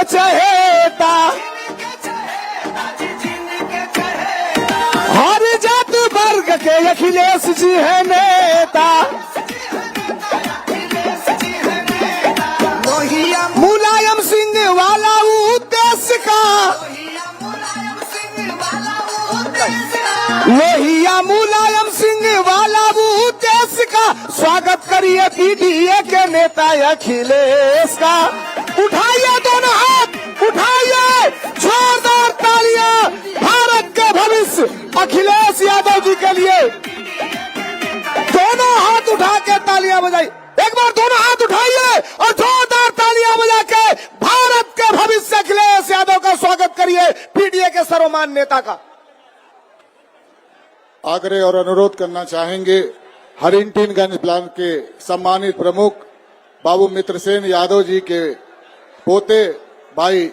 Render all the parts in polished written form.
चहेता, हर जात वर्ग के अखिलेश जी है नेता। मुलायम सिंह वाला उद्देश्य का, लोहिया मुलायम सिंह वाला उद्देश्य का, स्वागत करिए पीडीए के नेता अखिलेश का। उठाइए दोनों हाथ, उठाइए, जोरदार तालियां भारत के भविष्य अखिलेश यादव जी के लिए। दोनों हाथ उठा के तालियां बजाइए, एक बार दोनों हाथ उठाइए और जोरदार तालियां बजा के भारत के भविष्य अखिलेश यादव का स्वागत करिए, पीडीए के सर्वमान्य नेता का। आग्रह और अनुरोध करना चाहेंगे हरिंटीनगंज ब्लॉक के सम्मानित प्रमुख बाबू मित्र सेन यादव जी के पोते भाई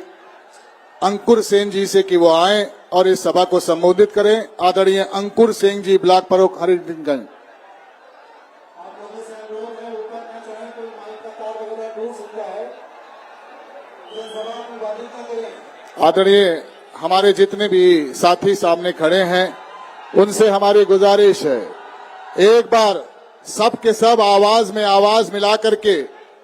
अंकुर सेन जी से कि वो आए और इस सभा को संबोधित करें। आदरणीय अंकुर सेन जी, ब्लॉक प्रमुख हरिंटीनगंज। आदरणीय हमारे जितने भी साथी सामने खड़े हैं उनसे हमारी गुजारिश है, एक बार सब के सब आवाज में आवाज मिला करके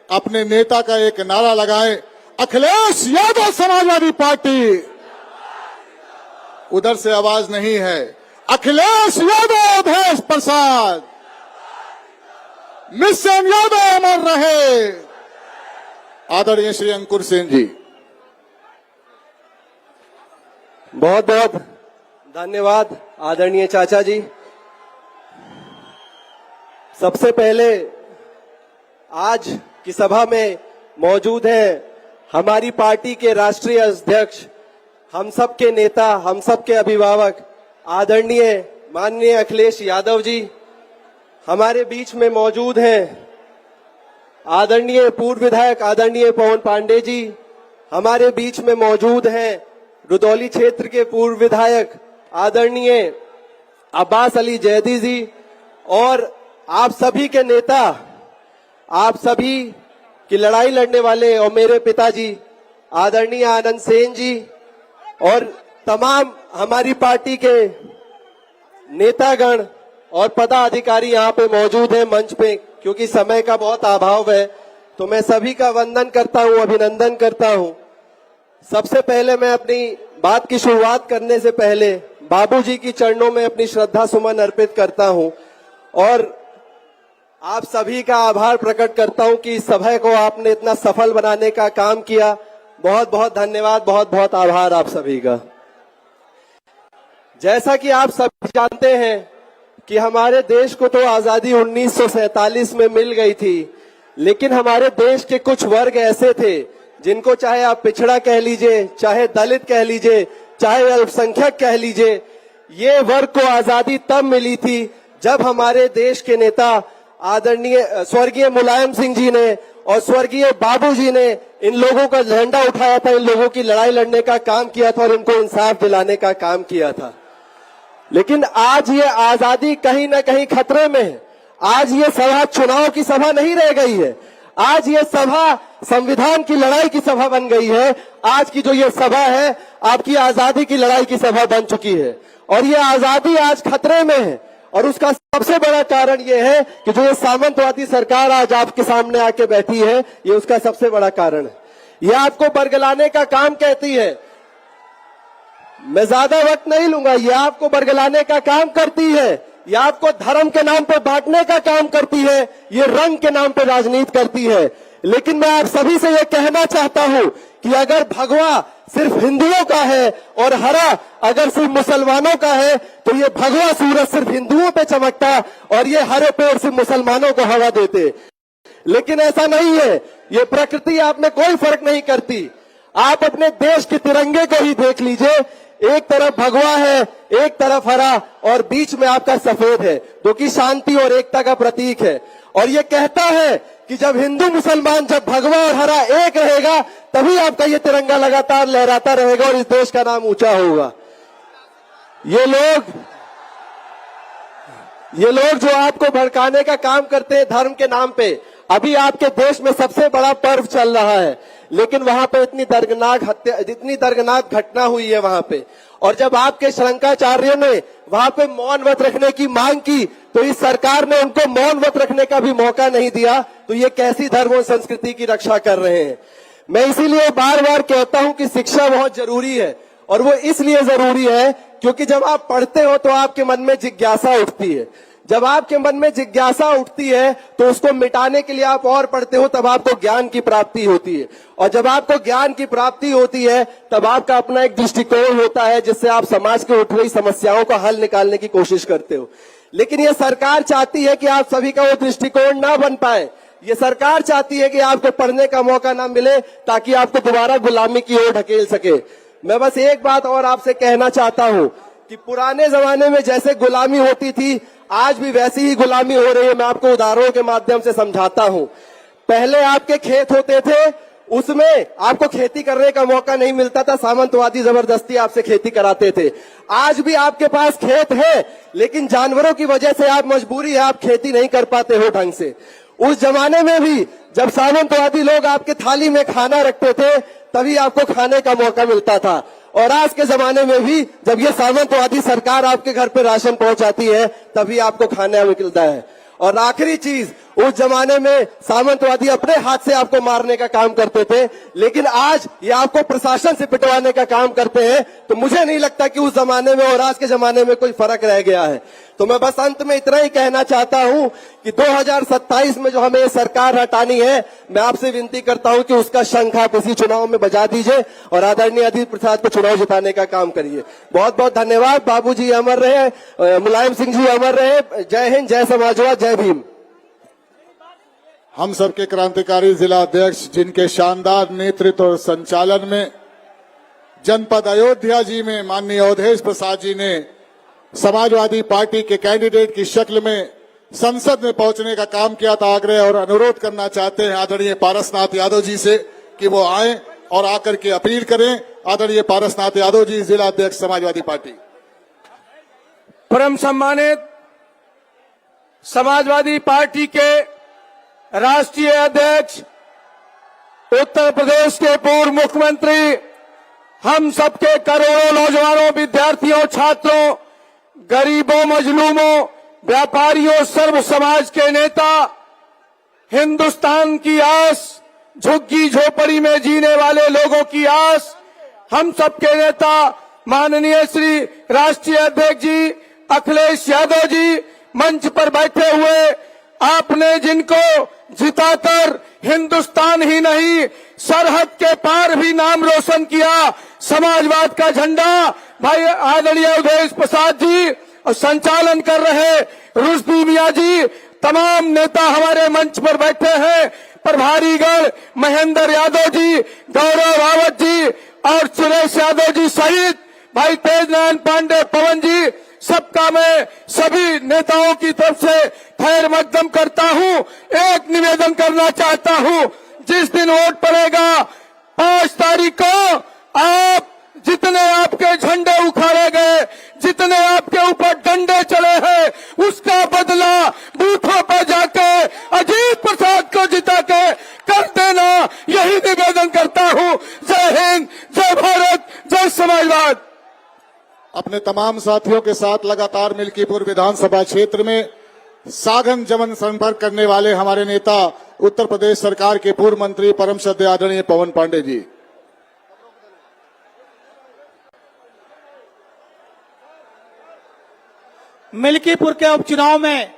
अपने नेता का एक नारा लगाएं, अखिलेश यादव समाजवादी पार्टी। उधर से आवाज नहीं है, अखिलेश यादव अवधेश प्रसाद, मिशन यादव अमर रहे। आदरणीय श्री अंकुर सेन जी। बहुत बहुत धन्यवाद आदरणीय चाचा जी। सबसे पहले आज की सभा में मौजूद हैं हमारी पार्टी के राष्ट्रीय अध्यक्ष, हम सब के नेता, हम सब के अभिभावक आदरणीय माननीय अखिलेश यादव जी। हमारे बीच में मौजूद हैं आदरणीय पूर्व विधायक आदरणीय पवन पांडे जी। हमारे बीच में मौजूद हैं रुदौली क्षेत्र के पूर्व विधायक आदरणीय अब्बास अली जैदी जी, और आप सभी के नेता, आप सभी की लड़ाई लड़ने वाले और मेरे पिताजी आदरणीय आनंद सेन जी, और तमाम हमारी पार्टी के नेतागण और पदाधिकारी यहाँ पे मौजूद हैं मंच पे। क्योंकि समय का बहुत अभाव है तो मैं सभी का वंदन करता हूँ, अभिनंदन करता हूँ। सबसे पहले मैं अपनी बात की शुरुआत करने से पहले बाबूजी की चरणों में अपनी श्रद्धा सुमन अर्पित करता हूं और आप सभी का आभार प्रकट करता हूं कि इस सभा को आपने इतना सफल बनाने का काम किया। बहुत बहुत धन्यवाद, बहुत बहुत आभार आप सभी का। जैसा कि आप सभी जानते हैं कि हमारे देश को तो आजादी 1947 में मिल गई थी, लेकिन हमारे देश के कुछ वर्ग ऐसे थे जिनको चाहे आप पिछड़ा कह लीजिए, चाहे दलित कह लीजिए, चाहे अल्पसंख्यक कह लीजिए, ये वर्ग को आजादी तब मिली थी जब हमारे देश के नेता आदरणीय स्वर्गीय मुलायम सिंह जी ने और स्वर्गीय बाबूजी ने इन लोगों का झंडा उठाया था, इन लोगों की लड़ाई लड़ने का काम किया था और इनको इंसाफ दिलाने का काम किया था। लेकिन आज ये आजादी कहीं ना कहीं खतरे में है। आज ये सभा चुनाव की सभा नहीं रह गई है, आज ये सभा संविधान की लड़ाई की सभा बन गई है। आज की जो ये सभा है आपकी आजादी की लड़ाई की सभा बन चुकी है और ये आजादी आज खतरे में है। और उसका सबसे बड़ा कारण ये है कि जो ये सामंतवादी सरकार आज आपके सामने आके बैठी है, ये उसका सबसे बड़ा कारण है। ये आपको बरगलाने का काम करती है। मैं ज्यादा वक्त नहीं लूंगा। ये आपको बरगलाने का काम करती है, ये आपको धर्म के नाम पे बांटने का काम करती है, ये रंग के नाम पे राजनीति करती है। लेकिन मैं आप सभी से ये कहना चाहता हूं कि अगर भगवा सिर्फ हिंदुओं का है और हरा अगर सिर्फ मुसलमानों का है, तो ये भगवा सूरज सिर्फ हिंदुओं पे चमकता और ये हरे पेड़ सिर्फ मुसलमानों को हवा देते। लेकिन ऐसा नहीं है। ये प्रकृति आप में कोई फर्क नहीं करती। आप अपने देश के तिरंगे को ही देख लीजिए, एक तरफ भगवा है, एक तरफ हरा और बीच में आपका सफेद है, जो कि शांति और एकता का प्रतीक है। और ये कहता है कि जब हिंदू मुसलमान, जब भगवा और हरा एक रहेगा, तभी आपका ये तिरंगा लगातार लहराता रहेगा और इस देश का नाम ऊंचा होगा। ये लोग जो आपको भड़काने का काम करते हैं धर्म के नाम पे, अभी आपके देश में सबसे बड़ा पर्व चल रहा है। लेकिन वहां पे इतनी दर्दनाक घटना हुई है वहां पे। और जब आपके शंकराचार्यों ने वहां पे मौन व्रत रखने की मांग की तो इस सरकार ने उनको मौन व्रत रखने का भी मौका नहीं दिया। तो ये कैसी धर्म और संस्कृति की रक्षा कर रहे हैं। मैं इसीलिए बार बार कहता हूं कि शिक्षा बहुत जरूरी है, और वो इसलिए जरूरी है क्योंकि जब आप पढ़ते हो तो आपके मन में जिज्ञासा उठती है। जब आपके मन में जिज्ञासा उठती है तो उसको मिटाने के लिए आप और पढ़ते हो, तब आपको ज्ञान की प्राप्ति होती है। और जब आपको ज्ञान की प्राप्ति होती है तब आपका अपना एक दृष्टिकोण होता है जिससे आप समाज के उठ रही समस्याओं का हल निकालने की कोशिश करते हो। लेकिन ये सरकार चाहती है कि आप सभी का वो दृष्टिकोण ना बन पाए। ये सरकार चाहती है कि आपको पढ़ने का मौका ना मिले ताकि आपको दोबारा गुलामी की ओर ढकेल सके। मैं बस एक बात और आपसे कहना चाहता हूं कि पुराने जमाने में जैसे गुलामी होती थी आज भी वैसी ही गुलामी हो रही है। मैं आपको उदाहरणों के माध्यम से समझाता हूं। पहले आपके खेत होते थे, उसमें आपको खेती करने का मौका नहीं मिलता था, सामंतवादी जबरदस्ती आपसे खेती कराते थे। आज भी आपके पास खेत है लेकिन जानवरों की वजह से आप मजबूरी है, आप खेती नहीं कर पाते हो ढंग से। उस जमाने में भी जब सामंतवादी लोग आपके थाली में खाना रखते थे तभी आपको खाने का मौका मिलता था, और आज के जमाने में भी जब ये सामंतवादी सरकार आपके घर पे राशन पहुंचाती है तभी आपको खाना मिलता है। और आखिरी चीज, उस जमाने में सामंतवादी अपने हाथ से आपको मारने का काम करते थे, लेकिन आज ये आपको प्रशासन से पिटवाने का काम करते हैं। तो मुझे नहीं लगता कि उस जमाने में और आज के जमाने में कोई फर्क रह गया है। तो मैं बस अंत में इतना ही कहना चाहता हूं कि 2027 में जो हमें ये सरकार हटानी है, मैं आपसे विनती करता हूं कि उसका शंख आप इसी चुनाव में बजा दीजिए और आदरणीय अजीत प्रसाद को चुनाव जिताने का काम करिए। बहुत बहुत धन्यवाद। बाबूजी अमर रहे, मुलायम सिंह जी अमर रहे। जय हिंद, जय समाजवाद, जय भीम। हम सबके क्रांतिकारी जिला अध्यक्ष जिनके शानदार नेतृत्व और संचालन में जनपद अयोध्या जी में माननीय अवधेश प्रसाद जी ने समाजवादी पार्टी के कैंडिडेट की शक्ल में संसद में पहुंचने का काम किया था। आग्रह और अनुरोध करना चाहते हैं आदरणीय पारसनाथ यादव जी से कि वो आए और आकर के अपील करें। आदरणीय पारसनाथ यादव जी, जिला अध्यक्ष समाजवादी पार्टी। परम सम्मानित समाजवादी पार्टी के राष्ट्रीय अध्यक्ष, उत्तर प्रदेश के पूर्व मुख्यमंत्री, हम सबके करोड़ों नौजवानों, विद्यार्थियों, छात्रों, गरीबों, मजलूमों, व्यापारियों, सर्व समाज के नेता, हिंदुस्तान की आस, झुग्गी झोपड़ी में जीने वाले लोगों की आस, हम सबके नेता माननीय श्री राष्ट्रीय अध्यक्ष जी अखिलेश यादव जी मंच पर बैठे हुए, आपने जिनको जिताकर हिंदुस्तान ही नहीं सरहद के पार भी नाम रोशन किया, समाजवाद का झंडा भाई आदरणीय अवधेश प्रसाद जी और संचालन कर रहे रुश्दी मियां जी, तमाम नेता हमारे मंच पर बैठे हैं, प्रभारीगढ़ महेंद्र यादव जी, गौरव रावत जी और सुरेश यादव जी सहित भाई तेज नारायण पांडे, पवन जी, सबका मैं सभी नेताओं की तरफ से खैर मकदम करता हूं। एक निवेदन करना चाहता हूं, जिस दिन वोट पड़ेगा 5 तारीख को, आप जितने आपके झंडे उखाड़े गए, जितने आपके ऊपर डंडे चले हैं, उसका बदला बूथों पर जाके अजीत प्रसाद को जिता के कर देना, यही निवेदन करता हूं। जय हिंद, जय भारत, जय समाजवाद। अपने तमाम साथियों के साथ लगातार मिल्कीपुर विधानसभा क्षेत्र में साघन जमन संपर्क करने वाले हमारे नेता उत्तर प्रदेश सरकार के पूर्व मंत्री परम श्रद्धेय आदरणीय पवन पांडे जी। मिल्कीपुर के उपचुनाव में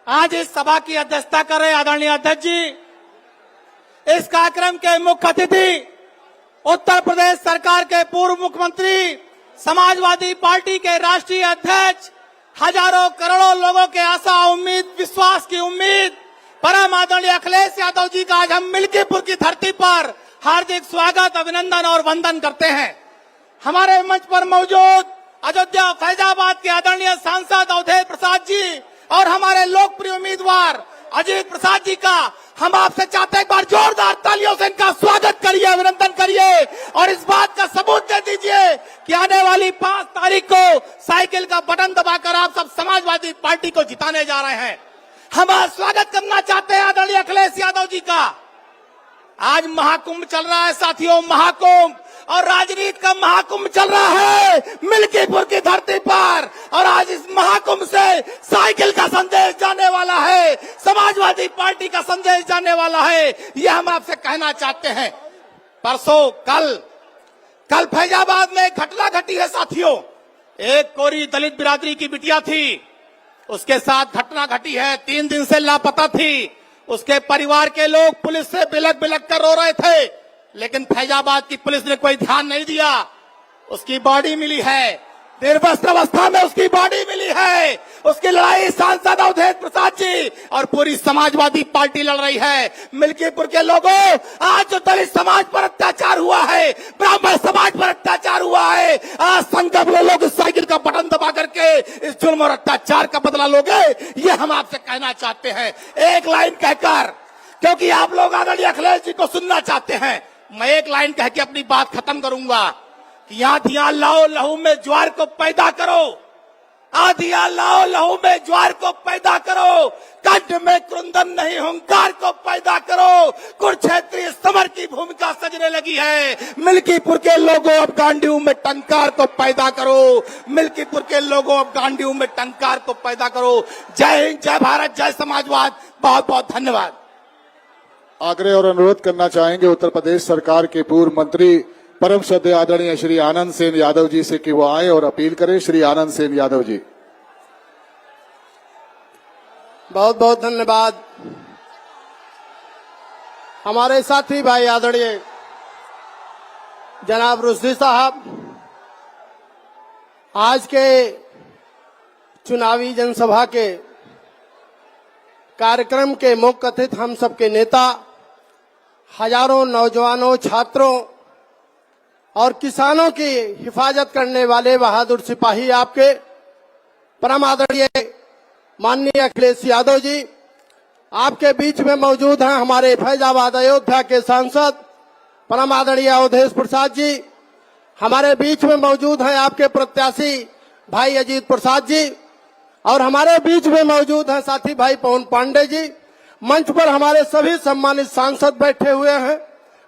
आज इस सभा की अध्यक्षता कर रहे आदरणीय अध्यक्ष जी, इस कार्यक्रम के मुख्य अतिथि उत्तर प्रदेश सरकार के पूर्व मुख्यमंत्री, समाजवादी पार्टी के राष्ट्रीय अध्यक्ष, हजारों करोड़ों लोगों के आशा उम्मीद विश्वास की उम्मीद परम आदरणीय अखिलेश यादव जी का आज हम मिल्कीपुर की धरती पर हार्दिक स्वागत, अभिनंदन और वंदन करते हैं। हमारे मंच पर मौजूद अयोध्या फैजाबाद के आदरणीय सांसद अवधेश प्रसाद जी और हमारे लोकप्रिय उम्मीदवार अजीत प्रसाद जी का हम आपसे चाहते हैं एक बार जोरदार तालियों से इनका स्वागत करिए, अभिनंदन करिए और इस बात का सबूत दे दीजिए कि आने वाली 5 तारीख को साइकिल का बटन दबाकर आप सब समाजवादी पार्टी को जिताने जा रहे हैं। हम आज स्वागत करना चाहते हैं आदरणीय अखिलेश यादव जी का। आज महाकुंभ चल रहा है साथियों, महाकुंभ, और राजनीति का महाकुंभ चल रहा है मिल्कीपुर की धरती पर। और आज इस महाकुंभ से साइकिल का संदेश जाने वाला है, समाजवादी पार्टी का संदेश जाने वाला है। यह हम आपसे कहना चाहते हैं। परसों कल फैजाबाद में एक घटना घटी है साथियों। एक कोरी दलित बिरादरी की बिटिया थी, उसके साथ घटना घटी है। 3 दिन से लापता थी। उसके परिवार के लोग पुलिस से बिलक बिलक कर रो रहे थे, लेकिन फैजाबाद की पुलिस ने कोई ध्यान नहीं दिया। उसकी बॉडी मिली है, निर्वस्त्र अवस्था में उसकी बॉडी मिली है। उसकी लड़ाई सांसद अवधेश प्रसाद जी और पूरी समाजवादी पार्टी लड़ रही है। मिल्कीपुर के लोगों, आज जो दलित समाज पर अत्याचार हुआ है, ब्राह्मण समाज पर अत्याचार हुआ है, आज संकल्प लो लोग इस साइकिल का बटन दबा करके इस जुल्म और अत्याचार का बदला लोगे। ये हम आपसे कहना चाहते हैं एक लाइन कहकर, क्योंकि आप लोग आदरणीय अखिलेश जी को सुनना चाहते हैं। मैं एक लाइन कह के अपनी बात खत्म करूंगा कि आंधियां लाओ लहू में ज्वार को पैदा करो, आंधियां लाओ लहू में ज्वार को पैदा करो, कंठ में क्रुंदन नहीं हुंकार को पैदा करो। कुरुक्षेत्रीय समर की भूमिका सजने लगी है। मिल्कीपुर के लोगों, अब गांडीव में टंकार को पैदा करो। मिल्कीपुर के लोगों, अब गांडीव में टंकार को पैदा करो। जय हिंद, जय भारत, जय समाजवाद। बहुत बहुत धन्यवाद। आग्रह और अनुरोध करना चाहेंगे उत्तर प्रदेश सरकार के पूर्व मंत्री परम श्रद्धेय आदरणीय श्री आनंद सेन यादव जी से कि वो आए और अपील करें। श्री आनंद सेन यादव जी। बहुत बहुत धन्यवाद। हमारे साथी भाई आदरणीय जनाब रुश्दी साहब, आज के चुनावी जनसभा के कार्यक्रम के मुख्य अतिथि हम सबके नेता, हजारों नौजवानों, छात्रों और किसानों की हिफाजत करने वाले बहादुर सिपाही आपके परम आदरणीय माननीय अखिलेश यादव जी आपके बीच में मौजूद हैं। हमारे फैजाबाद अयोध्या के सांसद परम आदरणीय अवधेश प्रसाद जी हमारे बीच में मौजूद हैं। आपके प्रत्याशी भाई अजीत प्रसाद जी और हमारे बीच में मौजूद हैं साथी भाई पवन पांडे जी। मंच पर हमारे सभी सम्मानित सांसद बैठे हुए हैं,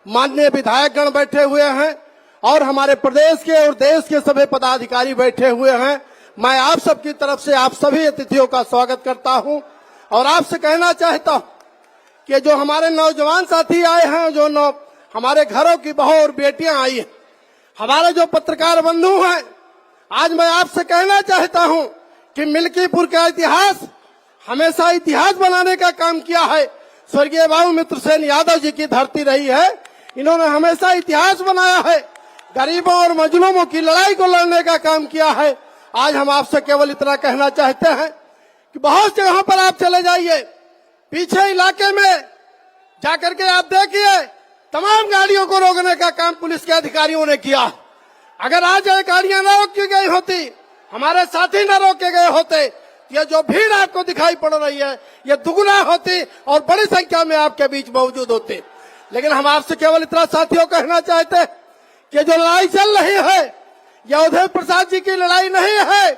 माननीय विधायकगण बैठे हुए हैं और हमारे प्रदेश के और देश के सभी पदाधिकारी बैठे हुए हैं। मैं आप सबकी तरफ से आप सभी अतिथियों का स्वागत करता हूं और आपसे कहना चाहता हूं कि जो हमारे नौजवान साथी आए हैं, जो हमारे घरों की बहू और बेटियां आई हैं, हमारे जो पत्रकार बंधु हैं, आज मैं आपसे कहना चाहता हूं कि मिल्कीपुर का इतिहास हमेशा इतिहास बनाने का काम किया है। स्वर्गीय बाबू मित्रसेन यादव जी की धरती रही है। इन्होंने हमेशा इतिहास बनाया है, गरीबों और मजलूमों की लड़ाई को लड़ने का काम किया है। आज हम आपसे केवल इतना कहना चाहते हैं कि बहुत जगहों पर आप चले जाइए, पीछे इलाके में जाकर के आप देखिए, तमाम गाड़ियों को रोकने का काम पुलिस के अधिकारियों ने किया। अगर आज ये गाड़ियां न रोकी गई होती, हमारे साथी न रोके गए होते, ये जो भीड़ आपको दिखाई पड़ रही है ये दुगुना होती और बड़ी संख्या में आपके बीच मौजूद होते। लेकिन हम आपसे केवल इतना साथियों कहना चाहते हैं कि जो लड़ाई चल रही है ये अवधेश प्रसाद जी की लड़ाई नहीं है,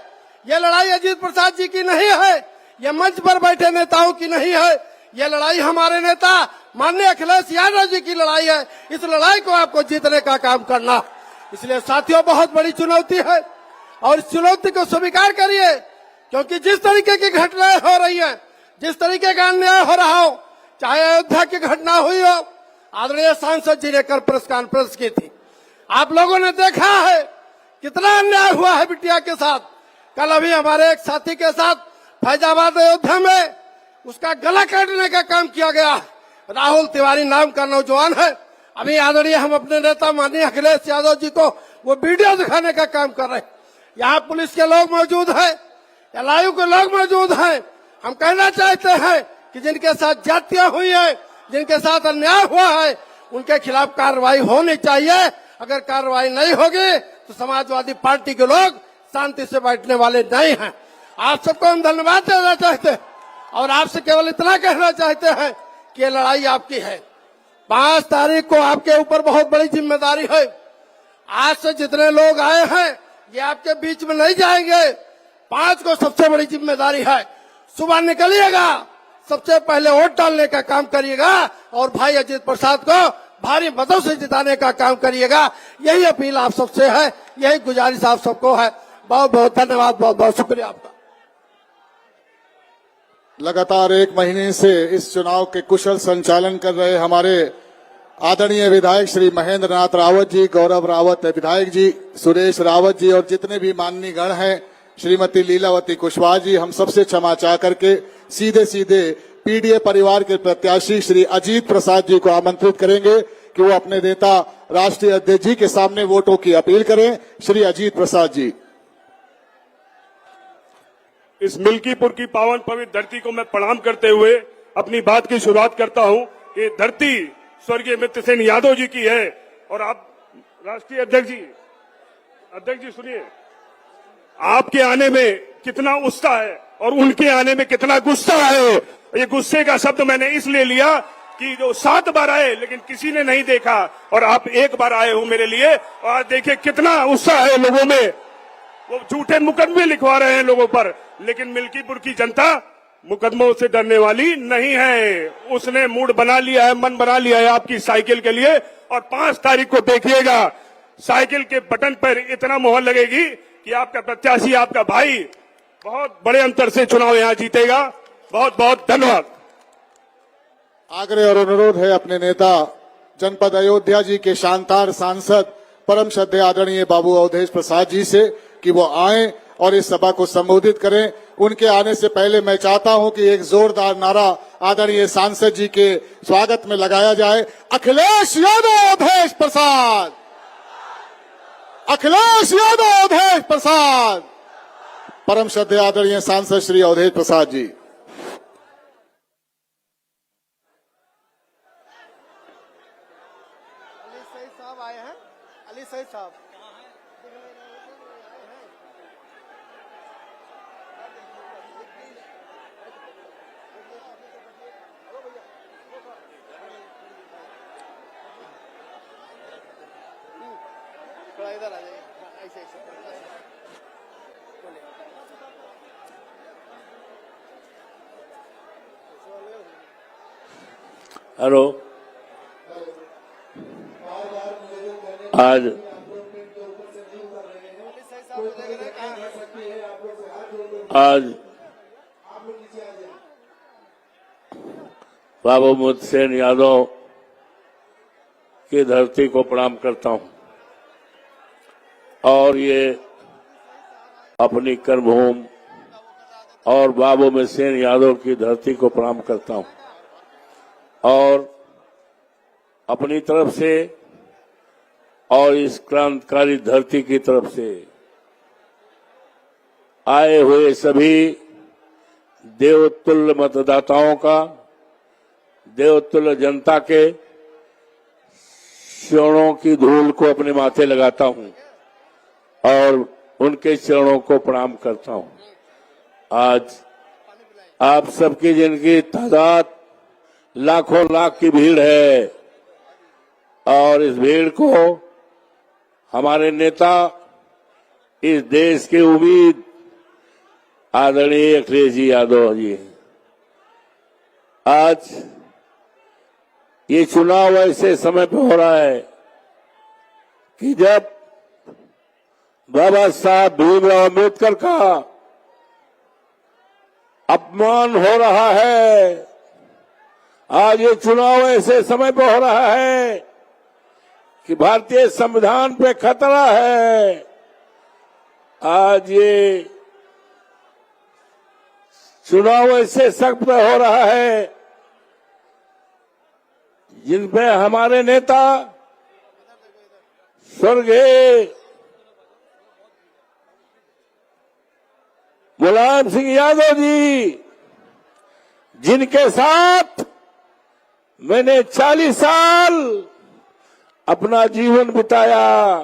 ये लड़ाई अजीत प्रसाद जी की नहीं है, ये मंच पर बैठे नेताओं की नहीं है, ये लड़ाई हमारे नेता माननीय अखिलेश यादव जी की लड़ाई है। इस लड़ाई को आपको जीतने का काम करना, इसलिए साथियों बहुत बड़ी चुनौती है और इस चुनौती को स्वीकार करिए, क्योंकि जिस तरीके की घटनाएं हो रही हैं, जिस तरीके का अन्याय हो रहा हो, चाहे अयोध्या की घटना हुई हो, आदरणीय सांसद जी ने कल प्रेस कॉन्फ्रेंस की थी, आप लोगों ने देखा है कितना अन्याय हुआ है बिटिया के साथ। कल अभी हमारे एक साथी के साथ फैजाबाद अयोध्या में उसका गला काटने का काम किया गया। राहुल तिवारी नाम का नौजवान है। अभी आदरणीय हम अपने नेता माननीय अखिलेश यादव जी को वो वीडियो दिखाने का काम कर रहे हैं। यहाँ पुलिस के लोग मौजूद हैं, एलआईयू के लोग मौजूद हैं। हम कहना चाहते हैं कि जिनके साथ जातियां हुई है, जिनके साथ अन्याय हुआ है, उनके खिलाफ कार्रवाई होनी चाहिए। अगर कार्रवाई नहीं होगी तो समाजवादी पार्टी के लोग शांति से बैठने वाले नहीं हैं। आप सबको हम धन्यवाद देना चाहते हैं और आपसे केवल इतना कहना चाहते हैं कि ये लड़ाई आपकी है। 5 तारीख को आपके ऊपर बहुत बड़ी जिम्मेदारी है। आज से जितने लोग आए हैं ये आपके बीच में नहीं जाएंगे। 5 को सबसे बड़ी जिम्मेदारी है। सुबह निकलिएगा, सबसे पहले वोट डालने का काम करिएगा और भाई अजीत प्रसाद को भारी मतों से जिताने का काम करिएगा। यही अपील आप सबसे है, यही गुजारिश आप सबको है। बहुत बहुत धन्यवाद, बहुत बहुत शुक्रिया आपका। लगातार 1 महीने से इस चुनाव के कुशल संचालन कर रहे हमारे आदरणीय विधायक श्री महेंद्र नाथ रावत जी, गौरव रावत विधायक जी, सुरेश रावत जी और जितने भी माननीय गण हैं, श्रीमती लीलावती कुशवाहा जी, हम सबसे क्षमा चाह करके सीधे सीधे पीडीए परिवार के प्रत्याशी श्री अजीत प्रसाद जी को आमंत्रित करेंगे कि वो अपने नेता राष्ट्रीय अध्यक्ष जी के सामने वोटों की अपील करें। श्री अजीत प्रसाद जी। इस मिल्कीपुर की पावन पवित्र धरती को मैं प्रणाम करते हुए अपनी बात की शुरुआत करता हूं कि धरती स्वर्गीय मित्रसेन यादव जी की है। और आप राष्ट्रीय अध्यक्ष जी सुनिए, आपके आने में कितना उत्साह है और उनके आने में कितना गुस्सा है। ये गुस्से का शब्द मैंने इसलिए लिया कि जो 7 बार आए लेकिन किसी ने नहीं देखा और आप 1 बार आए हो मेरे लिए, और आज देखिए कितना उत्साह है लोगों में। वो झूठे मुकदमे लिखवा रहे हैं लोगों पर, लेकिन मिल्कीपुर की जनता मुकदमों से डरने वाली नहीं है। उसने मूड बना लिया है, मन बना लिया है आपकी साइकिल के लिए। और 5 तारीख को देखिएगा, साइकिल के बटन पर इतना मोहर लगेगी कि आपका प्रत्याशी, आपका भाई बहुत बड़े अंतर से चुनाव यहां जीतेगा। बहुत बहुत धन्यवाद। आग्रह और अनुरोध है अपने नेता जनपद अयोध्या जी के शानदार सांसद परम श्रद्धेय आदरणीय बाबू अवधेश प्रसाद जी से कि वो आए और इस सभा को संबोधित करें। उनके आने से पहले मैं चाहता हूं कि एक जोरदार नारा आदरणीय सांसद जी के स्वागत में लगाया जाए। अखिलेश यादव अवधेश प्रसाद, अखिलेश यादव अवधेश प्रसाद। परम श्रद्धेय आदरणीय सांसद श्री अवधेश प्रसाद जी। अली सईद साहब आए हैं, अली सईद साहब। थोड़ा इधर आ जाइए, ऐसे ऐसे हेलो, आज बाबू मित्रसेन यादव की धरती को प्रणाम करता हूं और ये अपनी कर्मभूमि और बाबू मित्रसेन यादव की धरती को प्रणाम करता हूं और अपनी तरफ से और इस क्रांतिकारी धरती की तरफ से आए हुए सभी देवतुल्य मतदाताओं का, देवतुल्य जनता के चरणों की धूल को अपने माथे लगाता हूं और उनके चरणों को प्रणाम करता हूं। आज आप सबकी जिनकी तादाद लाखों लाख की भीड़ है और इस भीड़ को हमारे नेता, इस देश के उम्मीद आदरणीय अखिलेश जी यादव जी, आज ये चुनाव ऐसे समय पे हो रहा है कि जब बाबा साहब भीमराव अम्बेडकर का अपमान हो रहा है। आज ये चुनाव ऐसे समय पे हो रहा है कि भारतीय संविधान पे खतरा है। आज ये चुनाव ऐसे सख्त पे हो रहा है जिनपे हमारे नेता स्वर्गीय मुलायम सिंह यादव जी, जिनके साथ मैंने 40 साल अपना जीवन बिताया,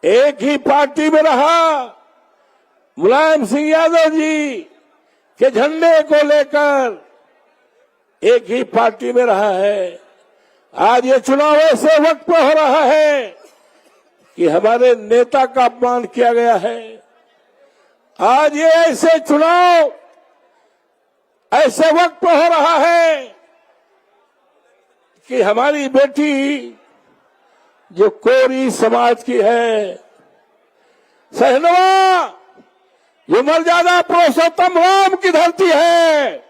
एक ही पार्टी में रहा, मुलायम सिंह यादव जी के झंडे को लेकर एक ही पार्टी में रहा है। आज ये चुनाव ऐसे वक्त पर हो रहा है कि हमारे नेता का अपमान किया गया है। आज ये ऐसे चुनाव ऐसे वक्त पर हो रहा है कि हमारी बेटी जो कोरी समाज की है, सहनवा, जो मर्यादा पुरुषोत्तम राम की धरती है,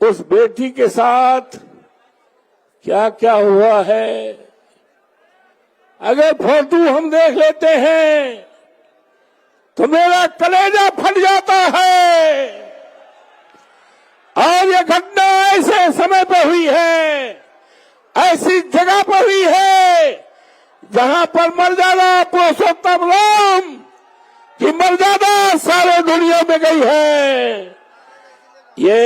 उस बेटी के साथ क्या क्या हुआ है अगर फोटो हम देख लेते हैं तो मेरा कलेजा फट जाता है। और ये घटना ऐसे समय पर हुई है, ऐसी जगह पर हुई है जहां पर मर्यादा पुरुषोत्तम राम की मर्यादा सारे दुनिया में गई है। ये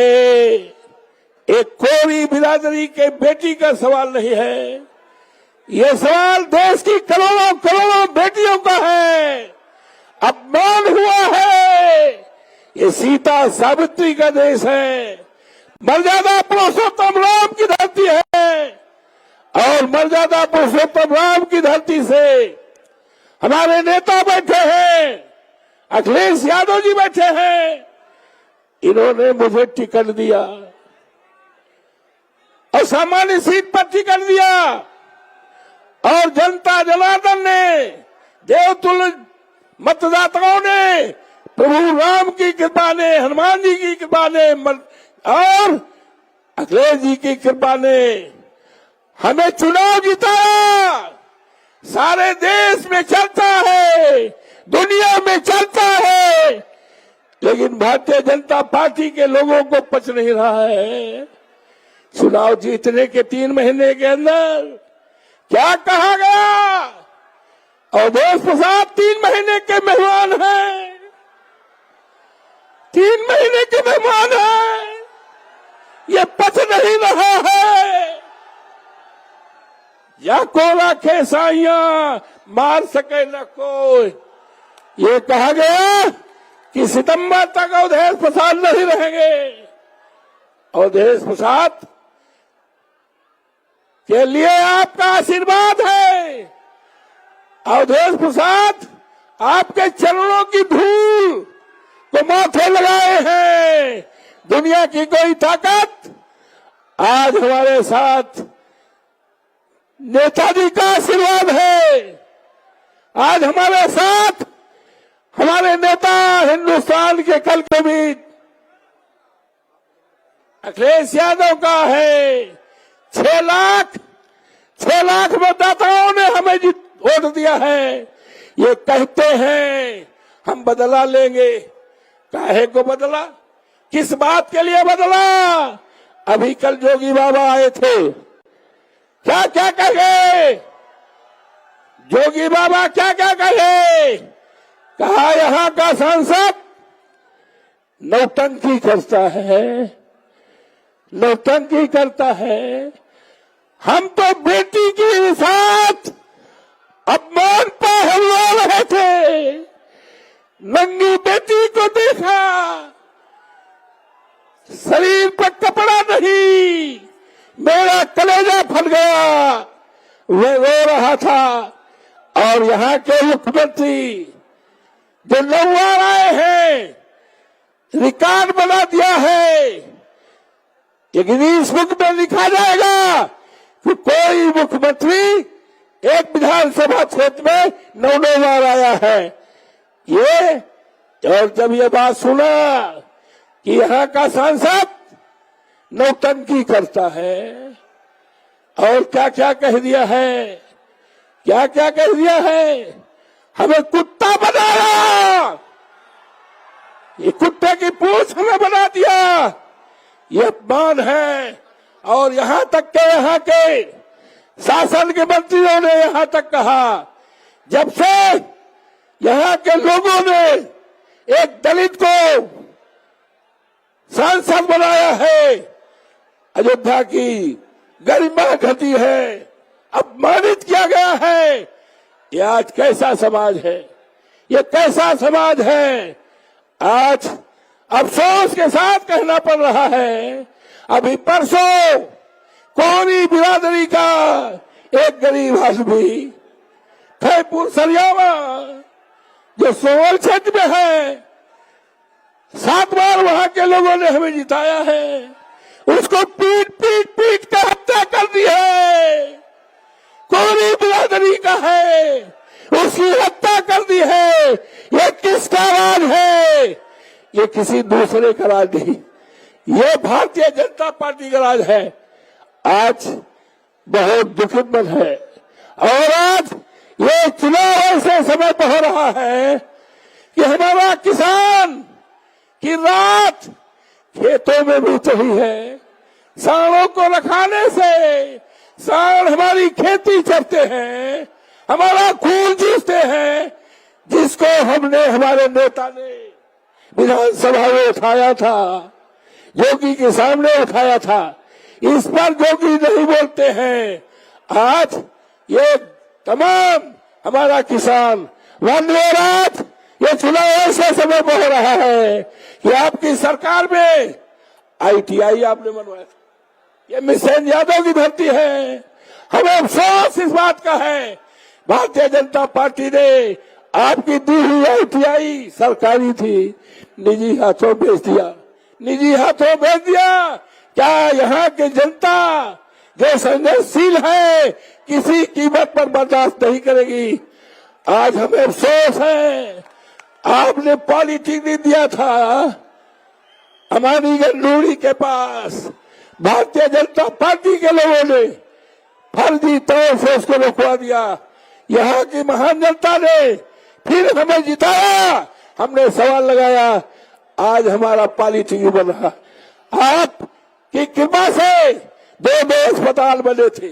एक कोरी बिरादरी के बेटी का सवाल नहीं है, ये सवाल देश की करोड़ों करोड़ों बेटियों का है। अपमान हुआ है, ये सीता सावित्री का देश है, मर्यादा पुरुषोत्तम राम की धरती है। और मर्यादा पुरुषोत्तम राम की धरती से हमारे नेता बैठे हैं, अखिलेश यादव जी बैठे हैं, इन्होंने मुझे टिकट दिया और सामान्य सीट पर टिकट दिया। और जनता जनार्दन ने, देवतुल्य मतदाताओं ने, प्रभु राम की कृपा ने, हनुमान जी की कृपा ने और अखिलेश जी की कृपा ने हमें चुनाव जिताया। सारे देश में चर्चा है, दुनिया में चर्चा है, लेकिन भारतीय जनता पार्टी के लोगों को पच नहीं रहा है। चुनाव जीतने के 3 महीने के अंदर क्या कहा गया, अवधेश प्रसाद 3 महीने के मेहमान हैं, 3 महीने के मेहमान हैं, ये पच नहीं रहा है। या को राखे साइयां मार सके न कोई, ये कहा गया कि सितंबर तक अवधेश प्रसाद नहीं रहेंगे। अवधेश प्रसाद के लिए आपका आशीर्वाद है। अवधेश प्रसाद आपके चरणों की धूल को माथे लगाए हैं। दुनिया की कोई ताकत आज हमारे साथ, नेताजी का आशीर्वाद है। आज हमारे साथ हमारे नेता हिंदुस्तान के कल के बीच अखिलेश यादव का है। 6 लाख मतदाताओं ने हमें वोट दिया है। ये कहते हैं हम बदला लेंगे, काहे को बदला, किस बात के लिए बदला। अभी कल जोगी बाबा आए थे, क्या क्या कहे जोगी बाबा, क्या क्या कहे, कहा यहाँ का सांसद नौटंकी करता है, नौटंकी करता है। हम तो बेटी के साथ अपमान पर हलवा रहे थे, नंगी बेटी को देखा, शरीर पर कपड़ा नहीं, मेरा कलेजा फट गया। वे रो रहा था। और यहाँ के मुख्यमंत्री जो नौवार आए हैं, रिकॉर्ड बना दिया है, ये गिनीज बुक में लिखा जाएगा कि कोई मुख्यमंत्री एक विधानसभा क्षेत्र में 9 बार आया है। ये और जब ये बात सुना कि यहाँ का सांसद नौटंकी करता है और क्या क्या कह दिया है, क्या क्या कह दिया है, हमें कुत्ता बनाया, ये कुत्ते की पूंछ हमें बना दिया, ये अपमान है। और यहाँ तक के शासन के मंत्रियों ने यहाँ तक कहा, जब से यहाँ के लोगों ने एक दलित को सांसद बनाया है, अयोध्या की गरिमा घटी है, अपमानित किया गया है। ये आज कैसा समाज है, ये कैसा समाज है। आज अफसोस के साथ कहना पड़ रहा है, अभी परसों कोरी बिरादरी का एक गरीब आदमी फैपुर सरियावा जो सोवल क्षेत्र में है, 7 बार वहां के लोगों ने हमें जिताया है, उसको पीट पीट पीट कर हत्या कर दी है। कोरी बिरादरी का है, उसकी हत्या कर दी है। ये किसका राज है? ये किसी दूसरे का राज नहीं, ये भारतीय जनता पार्टी का राज है। आज बहुत दुखद मन है और आज ये चुनाव ऐसे समय पर हो रहा है कि हमारा किसान की रात खेतों में बीत रही है। सांडों को रखाने से सांड हमारी खेती करते हैं, हमारा खून चूसते हैं, जिसको हमने हमारे नेता ने विधानसभा में उठाया था, योगी के सामने उठाया था। इस पर योगी नहीं बोलते हैं। आज ये तमाम हमारा किसान वंदे ये चुनाव ऐसे समय पर हो रहा है कि आपकी सरकार में ITI आपने बनवाया था, ये मिशन यादव की धरती है। हमें अफसोस इस बात का है, भारतीय जनता पार्टी ने आपकी दी हुई ITI सरकारी थी, निजी हाथों भेज दिया, निजी हाथों भेज दिया। क्या यहाँ की जनता जो संघर्षशील है किसी कीमत पर बर्दाश्त नहीं करेगी? आज हमें अफसोस है, आपने पॉलिटिक्स दिया था हमारी गंडूड़ी के पास, भारतीय जनता पार्टी के लोगों ने फर्जी तौर से उसको रुकवा दिया। यहाँ की महान जनता ने फिर हमें जिताया, हमने सवाल लगाया, आज हमारा पॉलिटिक्स बन रहा। आपकी कृपा से 2 अस्पताल बने थे,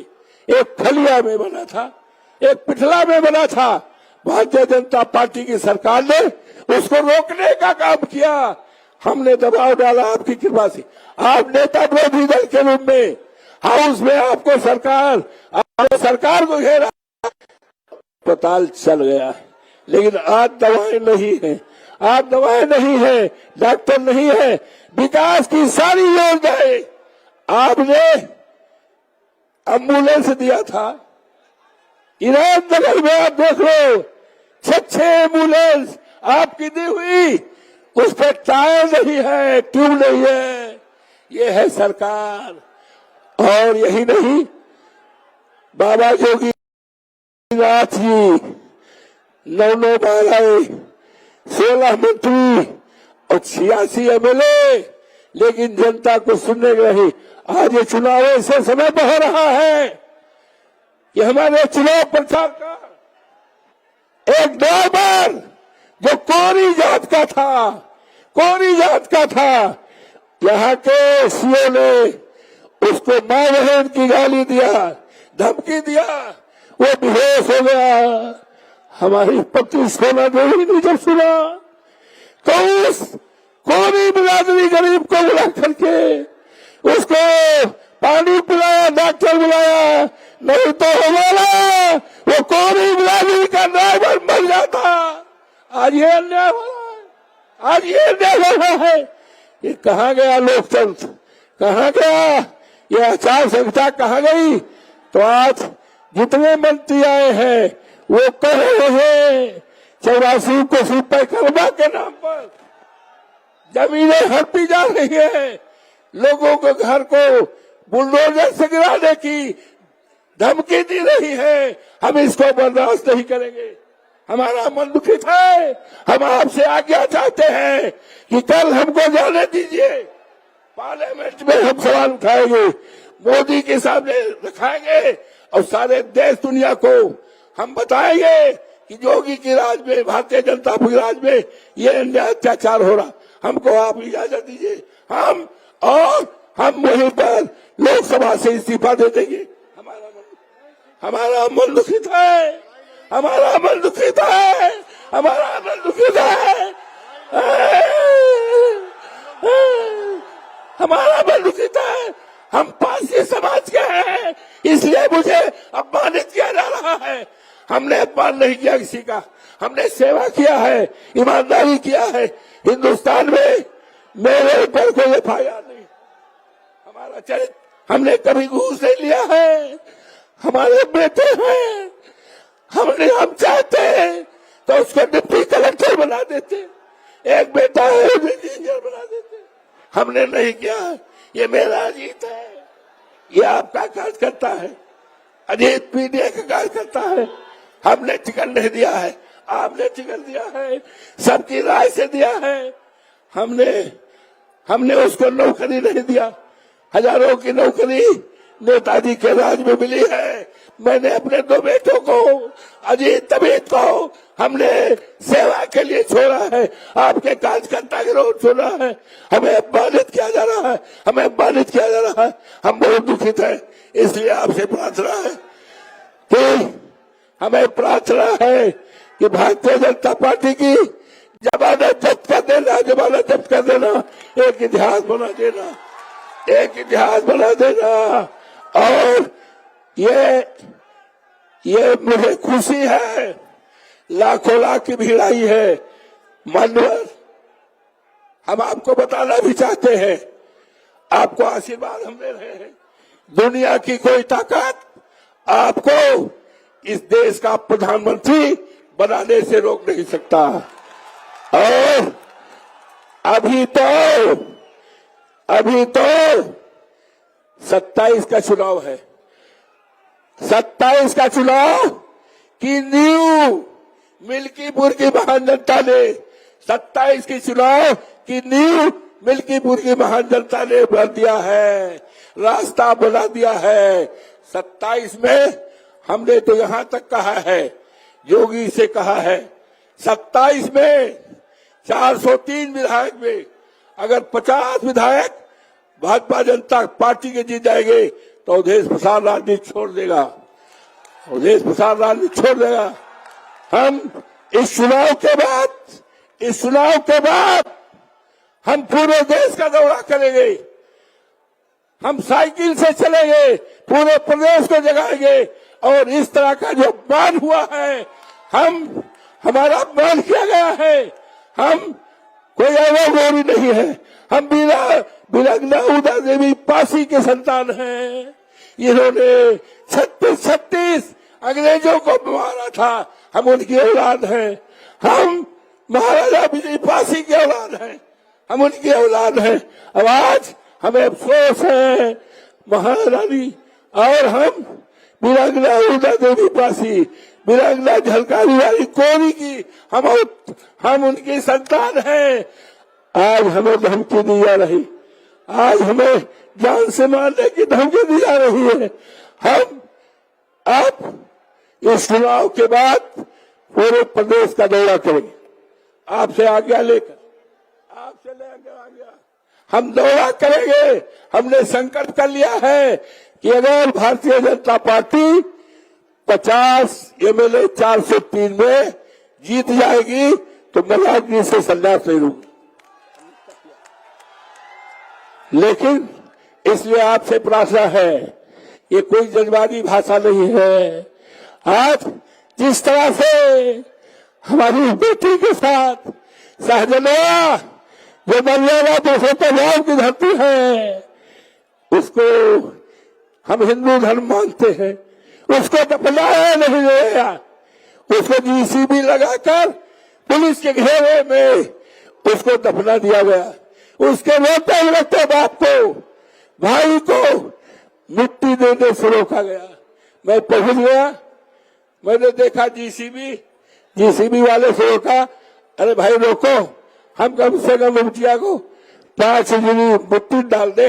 एक खलिया में बना था, एक पिठला में बना था। भारतीय जनता पार्टी की सरकार ने उसको रोकने का काम किया, हमने दबाव डाला आपकी कृपा से। आप नेता विरोधी दल के रूप में हाउस में आपको सरकार को घेरा, अस्पताल चल गया है, लेकिन आज दवाएं नहीं है, आज दवाएं नहीं है, डॉक्टर नहीं है। विकास की सारी योजनाएं आपने एम्बुलेंस दिया था, ईरान नगर में आप देख लो 6 एम्बुलेंस आपकी दी हुई, उस पर टायर नहीं है, ट्यूब नहीं है। ये है सरकार। और यही नहीं, बाबा योगी नाथ जी 9 बार आए, 16 मंत्री और 86 MLA, लेकिन जनता को सुनने को नहीं। आज ये चुनाव ऐसे समय पर हो रहा है कि हमारे चुनाव प्रचार का एक ड्राइवर जो कोरी जात का था, यहाँ के सीओ ने उसको मां बहन की गाली दिया, धमकी दिया, वो बेहोश हो गया। हमारी पत्नी सोना देवी ने जब सुना तो उस कोरी बिरादरी गरीब को बुला करके उसको पानी पिलाया, डॉक्टर बुलाया, नहीं तो हमारा वो कोरी बिरादरी का ड्राइवर मर जाता। आज ये अन्याय हो रहा है, आज ये अन्याय हो रहा है। ये कहाँ गया लोकतंत्र, कहाँ गया ये आचार संहिता, कहाँ गई? तो आज जितने मंत्री आए हैं वो कह रहे हैं 84 कोसी परिक्रमा के नाम पर जमीनें हड़पी जा रही है, लोगों के घर को बुलडोजर से गिराने की धमकी दी रही है। हम इसको बर्दाश्त नहीं करेंगे, हमारा मन दुखित है। हम आपसे आज्ञा चाहते हैं कि कल हमको जाने दीजिए, पार्लियामेंट में हम सवाल उठाएंगे, मोदी के सामने रखाएंगे और सारे देश दुनिया को हम बताएंगे कि योगी की राज में, भारतीय जनता पार्टी राज में ये अन्याय अत्याचार हो रहा। हमको आप इजाजत दीजिए, हम वहीं पर लोकसभा से इस्तीफा दे देंगे। हमारा मन दुखित है, हमारा मन दुखित है, हमारा मन दुखित है, हमारा मन दुखित है। हम पारसी समाज के हैं, इसलिए मुझे अपमानित किया जा रहा है। हमने अपमान नहीं किया किसी का, हमने सेवा किया है, ईमानदारी किया है। हिंदुस्तान में मेरे ऊपर कोई FIR नहीं, हमारा चरित्र, हमने कभी घूस नहीं लिया है, हमारे बेटे हैं, हम चाहते हैं तो उसको डिप्टी कलेक्टर बना देते, एक बेटा है इंजीनियर बना देते। हमने नहीं किया। ये मेरा अजीत है, ये आपका कार्यकर्ता है, अजीत पीडीए का कार्यकर्ता है। हमने टिकट नहीं दिया है, आपने टिकट दिया है, सबकी राय से दिया है। हमने उसको नौकरी नहीं दिया। हजारों की नौकरी नेताजी के राज में मिली है। मैंने अपने दो बेटों को, अजीत तबीत को हमने सेवा के लिए छोड़ा है, आपके कार्यकर्ता के रोज छोड़ा है। हमें अपमानित किया जा रहा है, हमें अपमानित किया जा रहा है। हम बहुत दुखित हैं। इसलिए आपसे प्रार्थना है कि हमें प्रार्थना है कि भारतीय जनता पार्टी की जमानत जब्त कर देना, जमानत जब्त कर देना, एक इतिहास बना देना, एक इतिहास बना देना। और ये मुझे खुशी है, लाखों लाख की भीड़ आई है। मान्यवर, हम आपको बताना भी चाहते हैं, आपको आशीर्वाद हम दे रहे हैं। दुनिया की कोई ताकत आपको इस देश का प्रधानमंत्री बनाने से रोक नहीं सकता। और अभी तो 27 का चुनाव है। 27 का चुनाव की नींव मिल्कीपुर की महान जनता ने, 27 की चुनाव की नींव मिल्कीपुर की महान जनता ने भर दिया है, रास्ता बना दिया है। 27 में हमने तो यहां तक कहा है, योगी से कहा है, 27 में 403 विधायक में अगर 50 विधायक भाजपा जनता पार्टी के जीत जाएंगे तो अवधेश प्रसाद राजनीति छोड़ देगा, अवधेश प्रसाद राजनीति छोड़ देगा। हम इस चुनाव के बाद हम पूरे देश का दौरा करेंगे। हम साइकिल से चलेंगे, पूरे प्रदेश को जगाएंगे। और इस तरह का जो अपमान हुआ है, हमारा अपमान किया गया है। हम कोई अवगोरी नहीं है। हम बिरंगना उदा देवी पासी के संतान हैं। इन्होंने 36 अंग्रेजों को मारा था, हम उनकी औलाद हैं। हम महाराजा विजय पासी की औलाद हैं, हम उनकी औलाद हैं। अब आज हमें अफसोस है महारानी, और हम बिरंगना उदा देवी पासी, बिरंगना झलकारी वाली कोरी की हम उनकी संतान हैं। आज हमें धमकी दी जा रही, आज हमें जान से मारने की धमकी दी जा रही है। हम अब इस चुनाव के बाद पूरे प्रदेश का दौरा करेंगे, आपसे आज्ञा लेकर, आपसे लेकर आज्ञा हम दौरा करेंगे। हमने संकल्प कर लिया है कि अगर भारतीय जनता पार्टी 50 एमएलए 403 में जीत जाएगी तो मैं राजनीति से संन्यास ले लूंगी। लेकिन इसलिए आपसे प्रार्थना है, ये कोई जज्बाती भाषा नहीं है। आज जिस तरह से हमारी बेटी के साथ शाहजहां जो मर्यादा पुरुषोत्तम की धरती है, उसको हम हिंदू धर्म मानते हैं, उसको दफनाया नहीं गया। उसको जीसीबी लगाकर पुलिस के घेरे में उसको दफना दिया गया। उसके रोते बाप को, भाई को मिट्टी देने से रोका गया। मैं पहुंच गया, मैंने देखा जीसीबी वाले से रोका। अरे भाई रोको, हम कम से कम मुखिया को 5 मिट्टी डाल दे।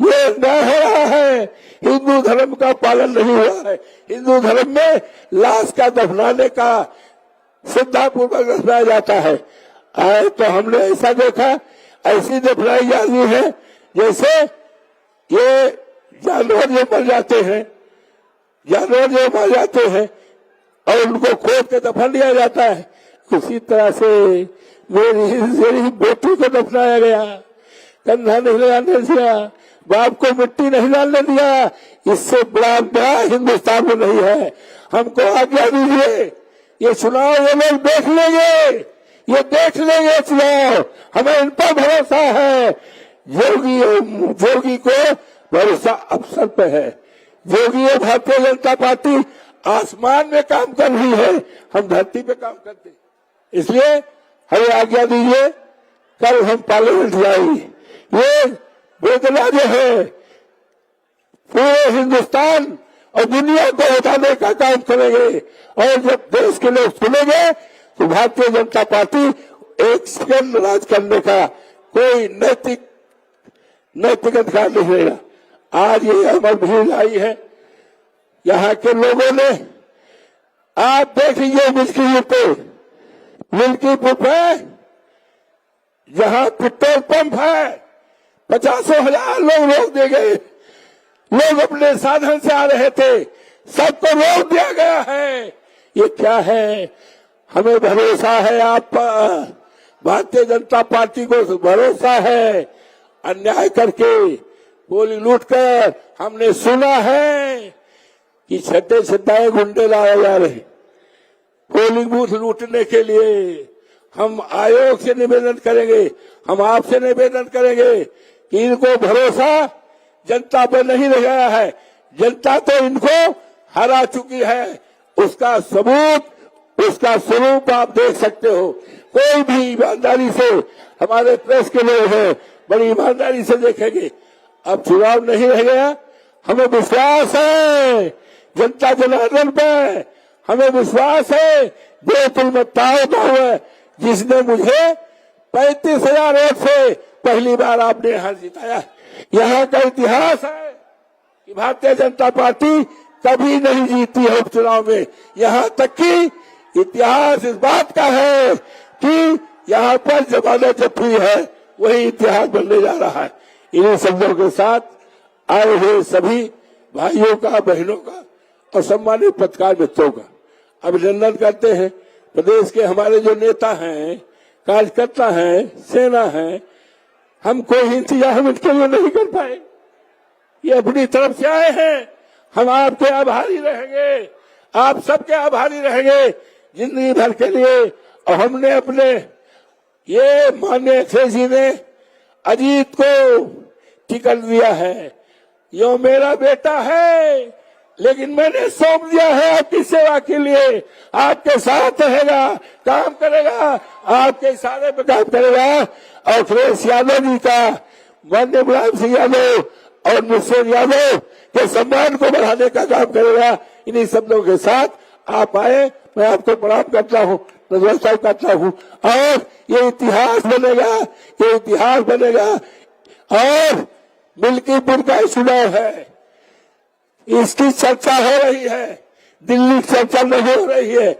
ये न हो रहा है, हिंदू धर्म का पालन नहीं हुआ है। हिंदू धर्म में लाश का दफनाने का श्रद्धापूर्वक दफनाया जाता है। आए तो हमने ऐसा देखा, ऐसी दफनाई जाती है जैसे ये जानवर जो मर जाते हैं और उनको खोद के दफन दिया जाता है, उसी तरह से मेरी बेटी को दफनाया गया। कंधा नहीं लगाने दिया, बाप को मिट्टी नहीं डालने दिया। इससे बड़ा हिंदुस्तान में नहीं है। हमको आज्ञा दीजिए, ये चुनाव ये लोग देख लेंगे चुनाव। हमें इन पर भरोसा है। जोगी को भरोसा अफसर पे है। जोगी और भारतीय जनता पार्टी आसमान में काम कर रही है, हम धरती पे काम करते हैं। इसलिए हमें आज्ञा दीजिए, कल हम पार्लियामेंट जाएंगे। ये वेदना जो है पूरे हिंदुस्तान और दुनिया को बताने का काम करेंगे। और जब देश के लोग सुनेंगे तो भारतीय जनता पार्टी एक सेकंड राज करने का कोई नैतिक अधिकार नहीं रहेगा। आज ये अमर भीड़ आई है यहाँ के लोगों ने, आप देख लीजिए मिल्कीपुर पे जहाँ पेट्रोल पंप है 50,000 लोग रोक दिए गए। लोग अपने साधन से आ रहे थे, सबको रोक दिया गया है। ये क्या है? हमें भरोसा है आप पर, भारतीय जनता पार्टी को भरोसा है। अन्याय करके गोली लूटकर हमने सुना है कि छठे गुंडे लाए जा रहे पोलिंग बूथ लूटने के लिए। हम आयोग से निवेदन करेंगे, हम आपसे निवेदन करेंगे कि इनको भरोसा जनता पर नहीं रह गया है। जनता तो इनको हरा चुकी है, उसका सबूत, उसका स्वरूप आप देख सकते हो। कोई भी ईमानदारी से, हमारे प्रेस के लोग हैं, बड़ी ईमानदारी से देखेंगे। अब चुनाव नहीं रह गया, हमें विश्वास है जनता जनार्दन पे, हमें विश्वास है जो मतदाताओं का हुआ जिसने मुझे 35,000 वोट से पहली बार आपने यहाँ जिताया। यहाँ का इतिहास है कि भारतीय जनता पार्टी कभी नहीं जीती है उपचुनाव में। यहाँ तक कि इतिहास इस बात का है कि यहाँ पर जमानत जब हुई है वही इतिहास बनने जा रहा है। इन्हीं शब्दों के साथ आए हुए सभी भाइयों का, बहनों का और सम्मानित पत्रकार मित्रों का अभिनंदन करते हैं। प्रदेश के हमारे जो नेता हैं, कार्यकर्ता हैं, सेना है, हम कोई इंतजाम इनके लिए नहीं कर पाए। ये अपनी तरफ से आए हैं, हम आपके आभारी रहेंगे, आप सबके आभारी रहेंगे जिंदगी भर के लिए। और हमने अपने ये माननीय अखिलेश जी ने अजीत को टिकट दिया है, यो मेरा बेटा है, लेकिन मैंने सौंप दिया है आपकी सेवा के लिए। आपके साथ रहेगा, काम करेगा, आपके इशारे पे काम करेगा। और अखिलेश यादव जी का, माननीय मुलायम सिंह यादव और निश्चय यादव के सम्मान को बढ़ाने का काम करेगा। इन्हीं शब्दों के साथ आप आए, मैं आपको प्रणाम करता हूँ, नमस्कार करता हूँ। और ये इतिहास बनेगा, ये इतिहास बनेगा। और मिल्कीपुर का चुनाव है, इसकी चर्चा हो रही है, दिल्ली की चर्चा नहीं हो रही है।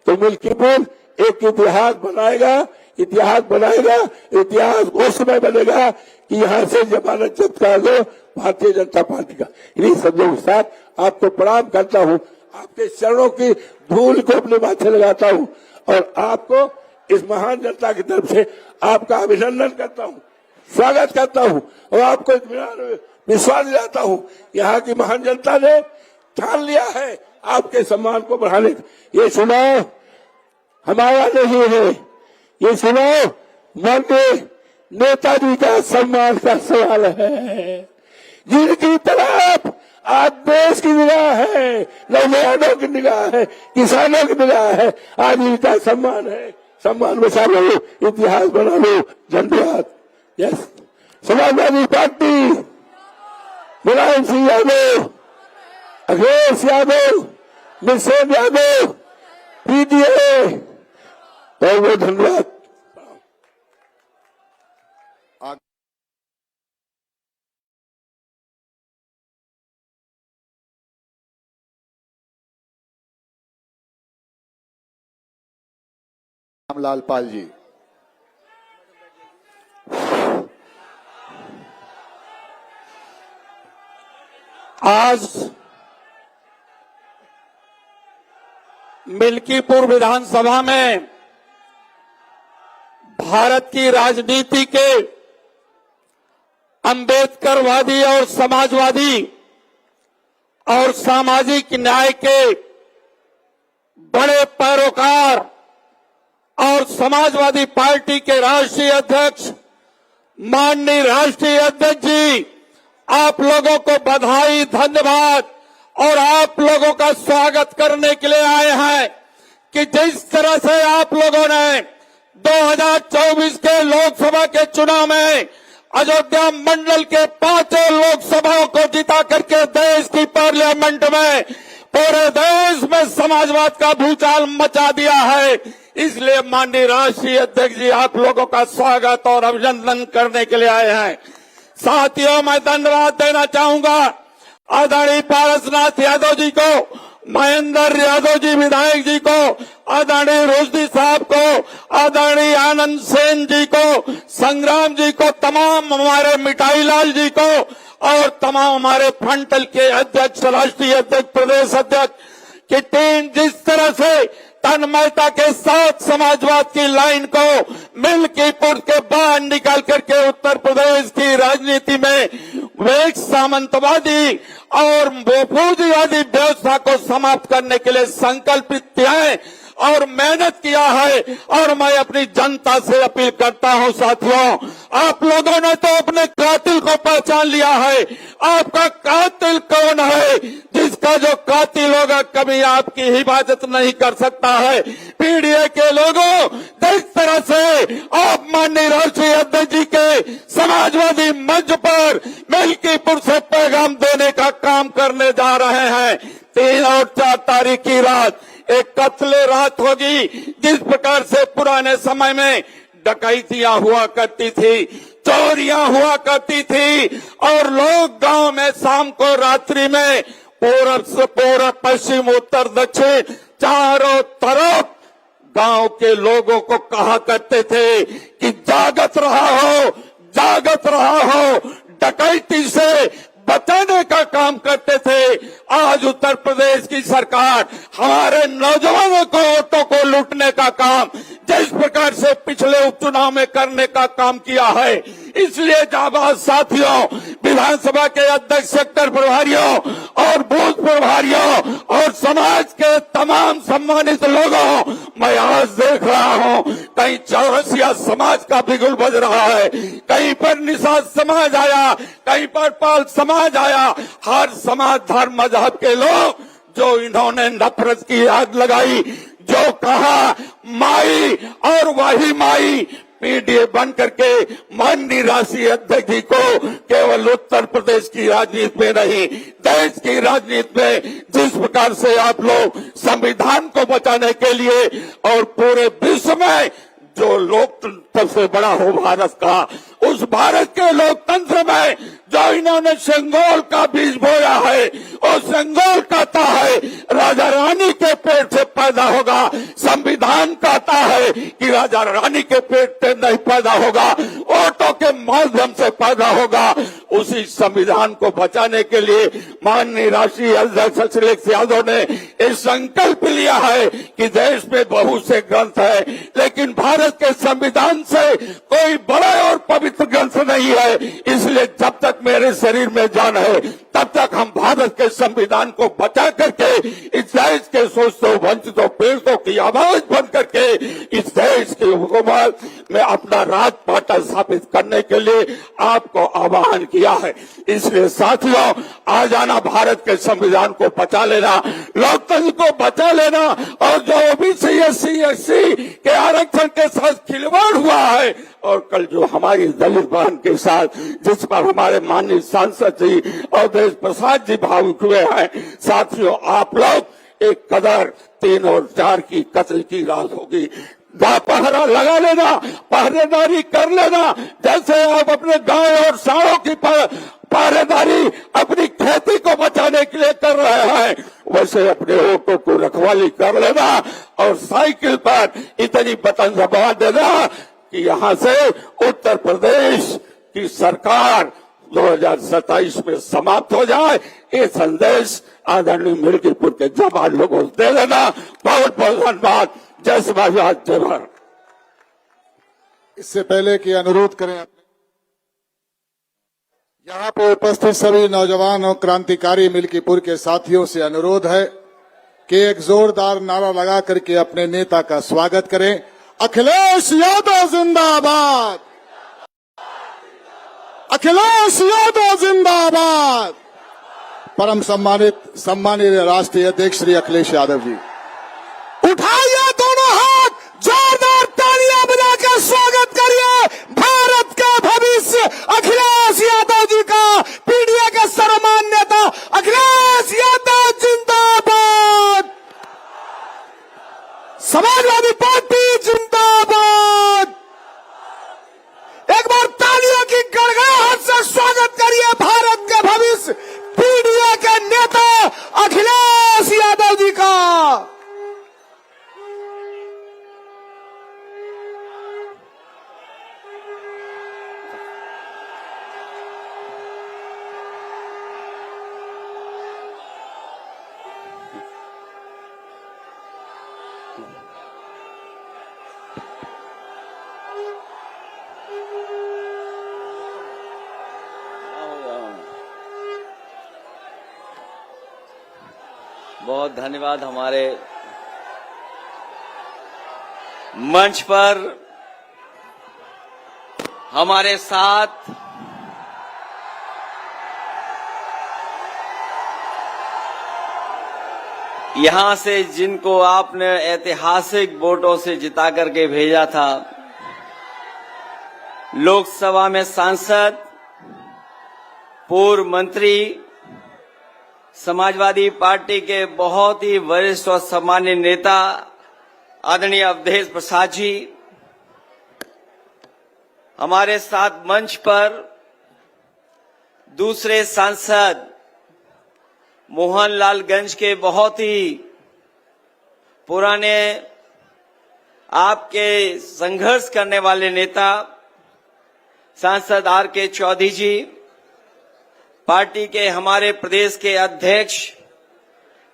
तो मिल्कीपुर एक इतिहास बनाएगा, इतिहास बनाएगा। इतिहास उस समय बनेगा कि यहाँ से जमानत जब्त कर दो भारतीय जनता पार्टी का। इन्हीं शब्दों के साथ आपको प्रणाम करता हूँ, आपके चरणों की धूल को अपने माथे लगाता हूँ और आपको इस महान जनता की तरफ से आपका अभिनंदन करता हूँ, स्वागत करता हूँ और आपको विश्वास दिलाता हूँ। यहाँ की महान जनता ने ठान लिया है आपके सम्मान को बढ़ाने का। ये चुनाव हमारा नहीं है, ये चुनाव माननीय नेताजी का सम्मान का सवाल है, जिनकी तरफ आज देश की निगाह है, नौजवानों की निगाह है, किसानों की निगाह है। आज इनका सम्मान है, सम्मान बचा लो, इतिहास बना लो। धन्यवाद। यस, समाजवादी पार्टी, मुलायम सिंह यादव, अखिलेश यादव, निश्चय यादव, पीडीए, बहुत बहुत धन्यवाद। रामलाल पाल जी। आज मिल्कीपुर विधानसभा में भारत की राजनीति के अंबेडकरवादी और समाजवादी और सामाजिक न्याय के बड़े पैरोकार और समाजवादी पार्टी के राष्ट्रीय अध्यक्ष माननीय राष्ट्रीय अध्यक्ष जी, आप लोगों को बधाई, धन्यवाद और आप लोगों का स्वागत करने के लिए आए हैं कि जिस तरह से आप लोगों ने 2024 के लोकसभा के चुनाव में अयोध्या मंडल के 5 लोकसभाओं को जिता करके देश की पार्लियामेंट में पूरे देश में समाजवाद का भूचाल मचा दिया है। इसलिए माननीय राष्ट्रीय अध्यक्ष जी, आप लोगों का स्वागत और अभिनंदन करने के लिए आए हैं। साथियों, मैं धन्यवाद देना चाहूंगा आदरणीय पारसनाथ यादव जी को, महेंद्र यादव जी विधायक जी को, आदरणीय रोशनी साहब को, आदरणीय आनंद सेन जी को, संग्राम जी को, तमाम हमारे मिठाई लाल जी को और तमाम हमारे फ्रंटल के अध्यक्ष, राष्ट्रीय अध्यक्ष, प्रदेश अध्यक्ष की टीम जिस तरह से तन्मयता के साथ समाजवाद की लाइन को मिल्कीपुर के बाहर निकाल करके उत्तर प्रदेश की राजनीति में वेग सामंतवादी और फौजीवादी व्यवस्था को समाप्त करने के लिए संकल्पित है और मेहनत किया है। और मैं अपनी जनता से अपील करता हूं, साथियों, आप लोगों ने तो अपने कातिल को पहचान लिया है। आपका कातिल कौन है? जिसका जो कातिल होगा कभी आपकी हिफाजत नहीं कर सकता है। पीडीए के लोगों, जिस तरह से आप माननीय राष्ट्रीय अध्यक्ष जी के समाजवादी मंच पर मिल्कीपुर से पैगाम देने का काम करने जा रहे हैं। 3 और 4 तारीख की रात एक कत्ले रात होगी। जिस प्रकार से पुराने समय में डकैतियां हुआ करती थी, चोरियां हुआ करती थी और लोग गांव में शाम को रात्रि में पूरब से पूरब, पश्चिम, उत्तर, दक्षिण चारों तरफ गांव के लोगों को कहा करते थे कि जागत रहा हो, जागत रहा हो, डकैती से बचाने का काम करते थे। आज उत्तर प्रदेश की सरकार हमारे नौजवानों को वोटों को लूटने का काम जिस प्रकार से पिछले उपचुनाव में करने का काम किया है, इसलिए जाबाज साथियों, विधानसभा के अध्यक्ष, सेक्टर प्रभारियों और बूथ प्रभारियों और समाज के तमाम सम्मानित लोगों, मैं आज देख रहा हूं कहीं चौरसिया समाज का बिगुल बज रहा है, कहीं पर निषाद समाज आया, कहीं पर पाल समाज आया। हर समाज, धर्म, मजहब के लोग जो इन्होंने नफरत की आग लगाई, जो कहा माई और वही माई, पीडीए बन करके माननीय राष्ट्रीय अध्यक्ष जी को केवल उत्तर प्रदेश की राजनीति में नहीं, देश की राजनीति में जिस प्रकार से आप लोग संविधान को बचाने के लिए और पूरे विश्व में जो लोकतंत्र सबसे बड़ा हो भारत का, उस भारत के लोकतंत्र में जो इन्होंने सेंगोल का बीज बोया है, और सेंगोल कहता है राजा रानी के पेट से पैदा होगा, संविधान कहता है कि राजा रानी के पेट से नहीं पैदा होगा, वोटों के माध्यम से पैदा होगा। उसी संविधान को बचाने के लिए माननीय राष्ट्रीय अध्यक्ष अखिलेश यादव ने एक संकल्प लिया है कि देश में बहुत से ग्रंथ है, लेकिन भारत के संविधान से कोई बड़ा और पवित्र ग्रंथ नहीं है। इसलिए जब तक मेरे शरीर में जान है तब तक हम भारत के संविधान को बचा करके इस देश के शोषितों, वंचितों, पीड़ितों की आवाज बन करके इस देश की हुकूमत में अपना राजपाटा स्थापित करने के लिए आपको आह्वान किया है। इसलिए साथियों, आ जाना, भारत के संविधान को बचा लेना, लोकतंत्र को बचा लेना, और जो ओबीसी, SC के आरक्षण के साथ खिलवाड़ हुआ है और कल जो हमारी दलित बहन के साथ जिस पर हमारे माननीय सांसद जी और देश प्रसाद जी भावुक हुए हैं, साथियों, आप लोग एक कदर 3 और 4 की कत्ल की रात होगी, पहरा लगा लेना, पहरेदारी कर लेना, जैसे आप अपने गाय और सांडों की पहरेदारी अपनी खेती को बचाने के लिए कर रहे हैं, वैसे अपने वोटों को रखवाली कर लेना और साइकिल पर इतनी बटन दबा देना कि यहाँ से उत्तर प्रदेश की सरकार 2027 में समाप्त हो जाए। ये संदेश आदरणीय मिल्कीपुर के जवान लोगों को दे देना। बहुत बहुत धन्यवाद। जय समाजवाद, जय भारत। इससे पहले कि अनुरोध करें, यहाँ पर उपस्थित सभी नौजवान और क्रांतिकारी मिल्कीपुर के साथियों से अनुरोध है कि एक जोरदार नारा लगा करके अपने नेता का स्वागत करें। अखिलेश यादव जिंदाबाद, अखिलेश यादव जिंदाबाद। परम सम्मानित राष्ट्रीय अध्यक्ष श्री अखिलेश यादव जी, उठाइए दोनों हाथ, जोरदार तालियां बजाइए। बहुत धन्यवाद। हमारे मंच पर हमारे साथ यहां से जिनको आपने ऐतिहासिक वोटों से जिता करके भेजा था, लोकसभा में सांसद, पूर्व मंत्री, समाजवादी पार्टी के बहुत ही वरिष्ठ और सम्मानित नेता आदरणीय अवधेश प्रसाद जी, हमारे साथ मंच पर दूसरे सांसद मोहनलालगंज के बहुत ही पुराने आपके संघर्ष करने वाले नेता सांसद R.K. चौधरी जी, पार्टी के हमारे प्रदेश के अध्यक्ष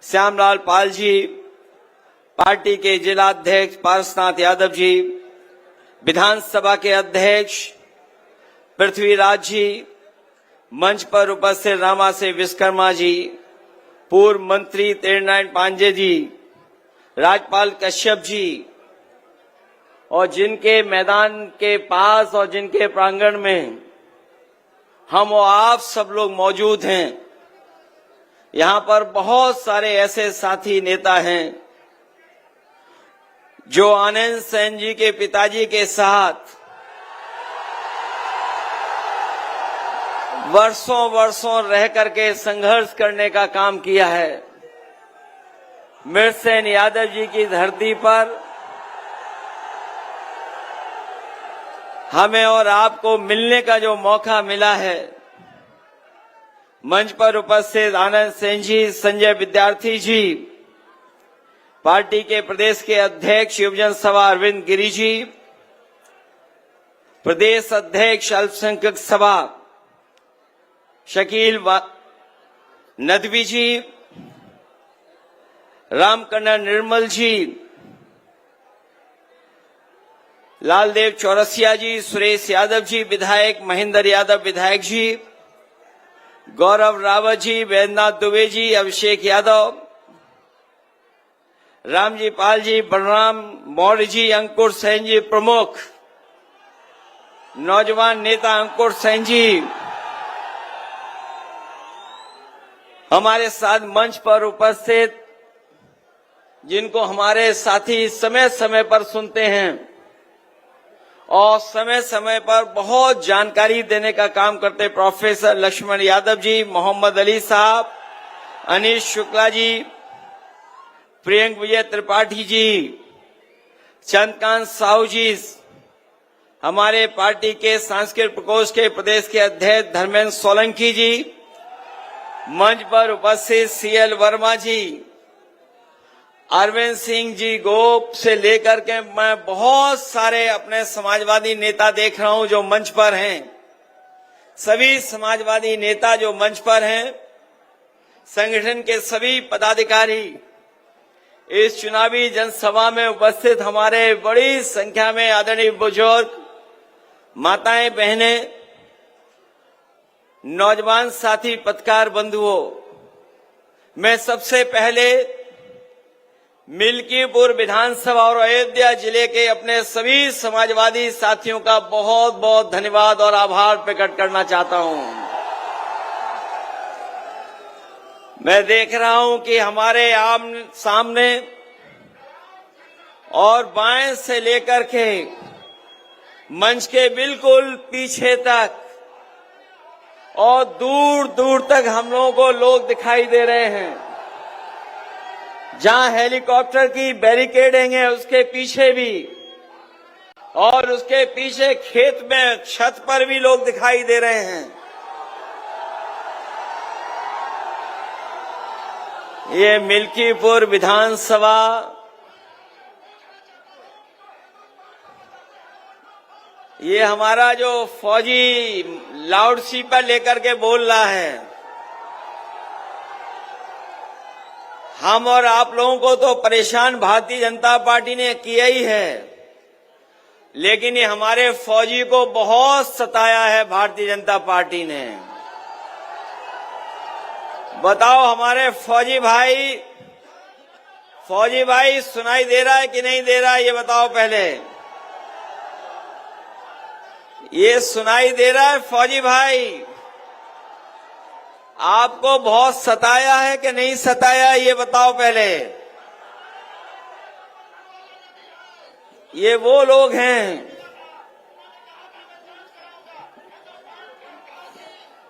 श्यामलाल पाल जी, पार्टी के जिला अध्यक्ष पारसनाथ यादव जी, विधानसभा के अध्यक्ष पृथ्वीराज जी, मंच पर उपस्थित रामा से विश्वकर्मा जी, पूर्व मंत्री तेरनारायण पांडे जी, राजपाल कश्यप जी, और जिनके मैदान के पास और जिनके प्रांगण में हम और आप सब लोग मौजूद हैं। यहां पर बहुत सारे ऐसे साथी नेता हैं जो आनंद सेन जी के पिताजी के साथ वर्षों वर्षों रह करके संघर्ष करने का काम किया है। मित्रसेन यादव जी की धरती पर हमें और आपको मिलने का जो मौका मिला है, मंच पर उपस्थित आनंद सेन जी, संजय विद्यार्थी जी, पार्टी के प्रदेश के अध्यक्ष युवजन सभा अरविंद गिरी जी, प्रदेश अध्यक्ष अल्पसंख्यक सभा शकील नदवी जी, रामकन्ना निर्मल जी, लालदेव चौरसिया जी, सुरेश यादव जी विधायक, महेंद्र यादव विधायक जी, गौरव रावत जी, वैद्यनाथ दुबे जी, अभिषेक यादव, रामजी पाल जी, बलराम मौर्य जी, अंकुर सेन जी प्रमुख, नौजवान नेता अंकुर सेन जी, हमारे साथ मंच पर उपस्थित जिनको हमारे साथी समय समय पर सुनते हैं और समय समय पर बहुत जानकारी देने का काम करते, प्रोफेसर लक्ष्मण यादव जी, मोहम्मद अली साहब, अनीश शुक्ला जी, प्रियंक विजय त्रिपाठी जी, चंद्रकांत साहू जी, हमारे पार्टी के सांस्कृतिक प्रकोष्ठ के प्रदेश के अध्यक्ष धर्मेंद्र सोलंकी जी, मंच पर उपस्थित CL वर्मा जी, अरविंद सिंह जी गोप से लेकर के मैं बहुत सारे अपने समाजवादी नेता देख रहा हूं जो मंच पर हैं। सभी समाजवादी नेता जो मंच पर हैं, संगठन के सभी पदाधिकारी, इस चुनावी जनसभा में उपस्थित हमारे बड़ी संख्या में आदरणीय बुजुर्ग, माताएं, बहनें, नौजवान साथी, पत्रकार बंधुओं, मैं सबसे पहले मिल्कीपुर विधानसभा और अयोध्या जिले के अपने सभी समाजवादी साथियों का बहुत बहुत धन्यवाद और आभार प्रकट करना चाहता हूं। मैं देख रहा हूं कि हमारे सामने और बाएं से लेकर के मंच के बिल्कुल पीछे तक और दूर दूर तक हम लोगों को लोग दिखाई दे रहे हैं। जहां हेलीकॉप्टर की बैरिकेडिंग है उसके पीछे भी, और उसके पीछे खेत में छत पर भी लोग दिखाई दे रहे हैं। ये मिल्कीपुर विधानसभा ये हमारा जो फौजी लाउड स्पीकर लेकर के बोल रहा है, हम और आप लोगों को तो परेशान भारतीय जनता पार्टी ने किया ही है, लेकिन ये हमारे फौजी को बहुत सताया है भारतीय जनता पार्टी ने। बताओ, हमारे फौजी भाई फौजी भाई सुनाई दे रहा है कि नहीं दे रहा है ये बताओ पहले। ये सुनाई दे रहा है फौजी भाई? आपको बहुत सताया है कि नहीं सताया ये बताओ पहले। ये वो लोग हैं,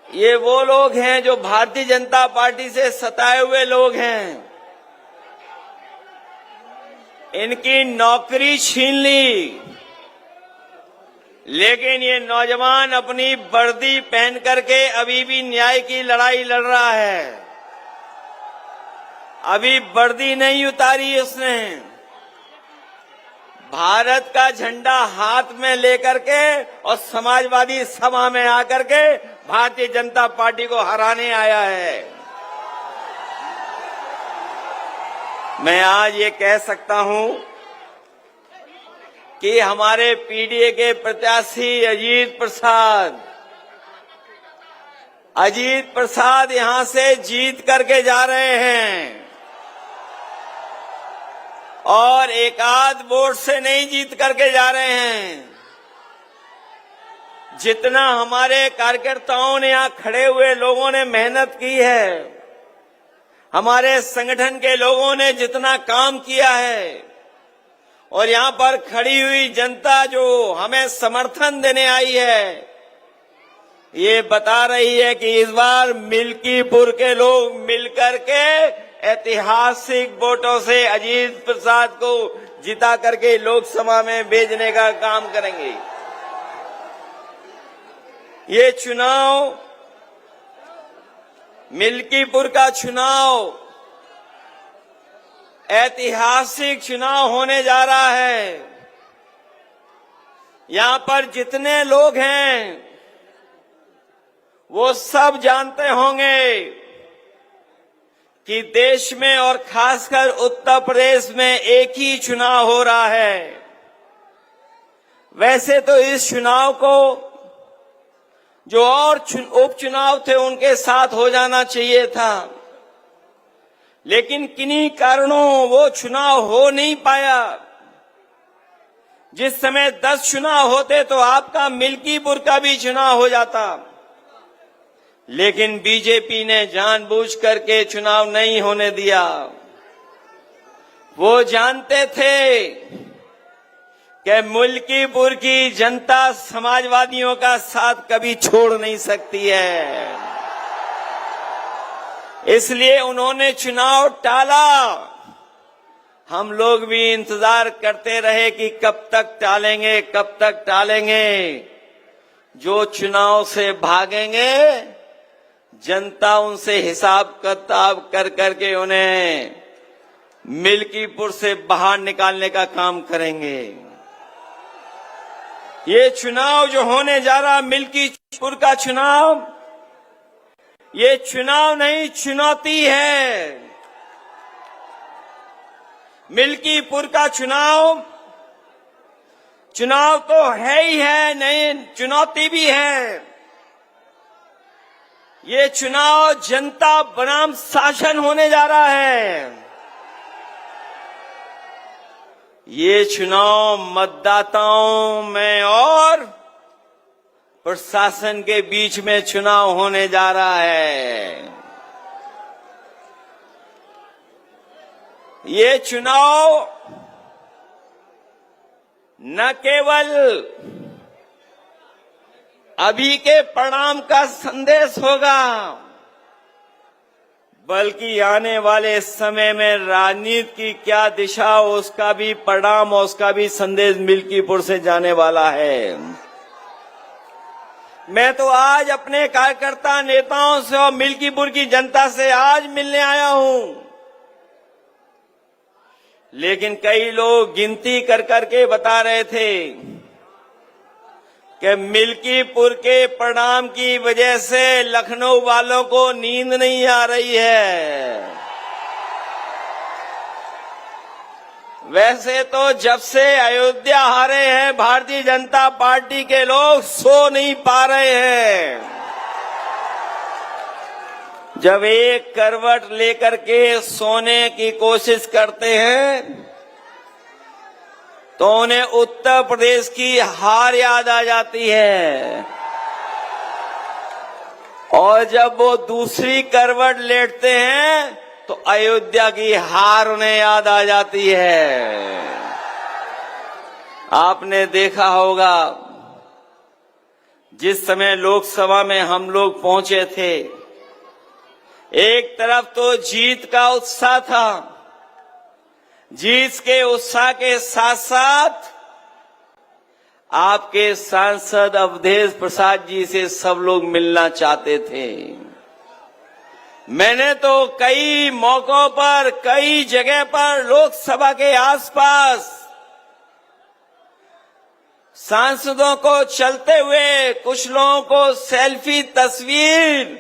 ये वो लोग हैं जो भारतीय जनता पार्टी से सताए हुए लोग हैं। इनकी नौकरी छीन ली, लेकिन ये नौजवान अपनी वर्दी पहन करके अभी भी न्याय की लड़ाई लड़ रहा है। अभी वर्दी नहीं उतारी उसने, भारत का झंडा हाथ में लेकर के और समाजवादी सभा में आकर के भारतीय जनता पार्टी को हराने आया है। मैं आज ये कह सकता हूं कि हमारे पीडीए के प्रत्याशी अजीत प्रसाद यहां से जीत करके जा रहे हैं और एक आध वोट से नहीं जीत करके जा रहे हैं। जितना हमारे कार्यकर्ताओं ने यहां खड़े हुए लोगों ने मेहनत की है, हमारे संगठन के लोगों ने जितना काम किया है और यहां पर खड़ी हुई जनता जो हमें समर्थन देने आई है, ये बता रही है कि इस बार मिल्कीपुर के लोग मिलकर के ऐतिहासिक वोटों से अजीत प्रसाद को जिता करके लोकसभा में भेजने का काम करेंगे। ये चुनाव, मिल्कीपुर का चुनाव ऐतिहासिक चुनाव होने जा रहा है। यहां पर जितने लोग हैं वो सब जानते होंगे कि देश में और खासकर उत्तर प्रदेश में एक ही चुनाव हो रहा है। वैसे तो इस चुनाव को जो और उपचुनाव थे उनके साथ हो जाना चाहिए था, लेकिन किन्हीं कारणों वो चुनाव हो नहीं पाया। जिस समय 10 चुनाव होते तो आपका मिल्कीपुर का भी चुनाव हो जाता, लेकिन बीजेपी ने जानबूझ करके चुनाव नहीं होने दिया। वो जानते थे कि मिल्कीपुर की जनता समाजवादियों का साथ कभी छोड़ नहीं सकती है, इसलिए उन्होंने चुनाव टाला। हम लोग भी इंतजार करते रहे कि कब तक टालेंगे, कब तक टालेंगे। जो चुनाव से भागेंगे जनता उनसे हिसाब किताब कर करके उन्हें मिल्कीपुर से बाहर निकालने का काम करेंगे। ये चुनाव जो होने जा रहा मिल्कीपुर का चुनाव, ये चुनाव नहीं चुनौती है। मिल्कीपुर का चुनाव तो है ही है, नहीं चुनौती भी है। ये चुनाव जनता बनाम शासन होने जा रहा है। ये चुनाव मतदाताओं में और प्रशासन के बीच में चुनाव होने जा रहा है। ये चुनाव न केवल अभी के परिणाम का संदेश होगा, बल्कि आने वाले समय में राजनीति की क्या दिशा हो उसका भी परिणाम और उसका भी संदेश मिल्कीपुर से जाने वाला है। मैं तो आज अपने कार्यकर्ता नेताओं से और मिल्कीपुर की जनता से आज मिलने आया हूं, लेकिन कई लोग गिनती कर करके बता रहे थे कि मिल्कीपुर के परिणाम की वजह से लखनऊ वालों को नींद नहीं आ रही है। वैसे तो जब से अयोध्या हारे हैं भारतीय जनता पार्टी के लोग सो नहीं पा रहे हैं। जब एक करवट लेकर के सोने की कोशिश करते हैं तो उन्हें उत्तर प्रदेश की हार याद आ जाती है, और जब वो दूसरी करवट लेटते हैं तो अयोध्या की हार उन्हें याद आ जाती है। आपने देखा होगा जिस समय लोकसभा में हम लोग पहुंचे थे, एक तरफ तो जीत का उत्साह था, जीत के उत्साह के साथ साथ आपके सांसद अवधेश प्रसाद जी से सब लोग मिलना चाहते थे। मैंने तो कई मौकों पर, कई जगह पर लोकसभा के आसपास सांसदों को चलते हुए, कुछ लोगों को सेल्फी तस्वीर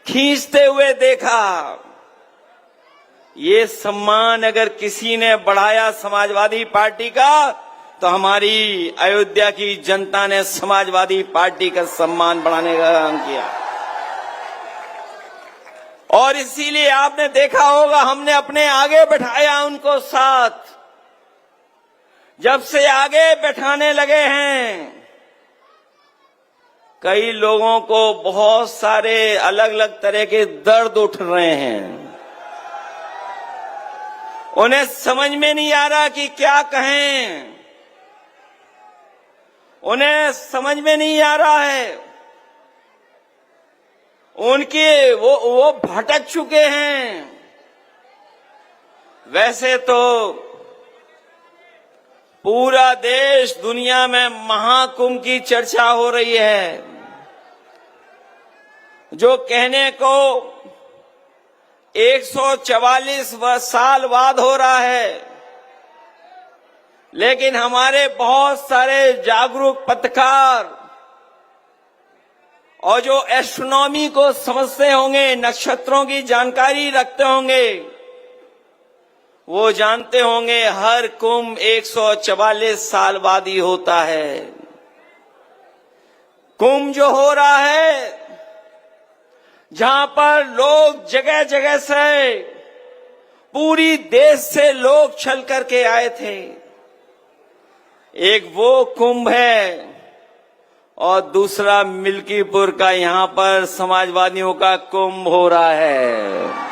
खींचते हुए देखा। ये सम्मान अगर किसी ने बढ़ाया समाजवादी पार्टी का, तो हमारी अयोध्या की जनता ने समाजवादी पार्टी का सम्मान बढ़ाने का काम किया। और इसीलिए आपने देखा होगा हमने अपने आगे बैठाया उनको साथ। जब से आगे बैठाने लगे हैं, कई लोगों को बहुत सारे अलग अलग तरह के दर्द उठ रहे हैं। उन्हें समझ में नहीं आ रहा कि क्या कहें, उन्हें समझ में नहीं आ रहा है। उनके वो भटक चुके हैं। वैसे तो पूरा देश, दुनिया में महाकुंभ की चर्चा हो रही है, जो कहने को 144 साल बाद हो रहा है, लेकिन हमारे बहुत सारे जागरूक पत्रकार और जो एस्ट्रोनॉमी को समझते होंगे, नक्षत्रों की जानकारी रखते होंगे, वो जानते होंगे हर कुंभ 144 साल बाद ही होता है। कुंभ जो हो रहा है, जहां पर लोग जगह जगह से, पूरी देश से लोग चल करके आए थे, एक वो कुंभ है और दूसरा मिल्कीपुर का यहां पर समाजवादियों का कुंभ हो रहा है।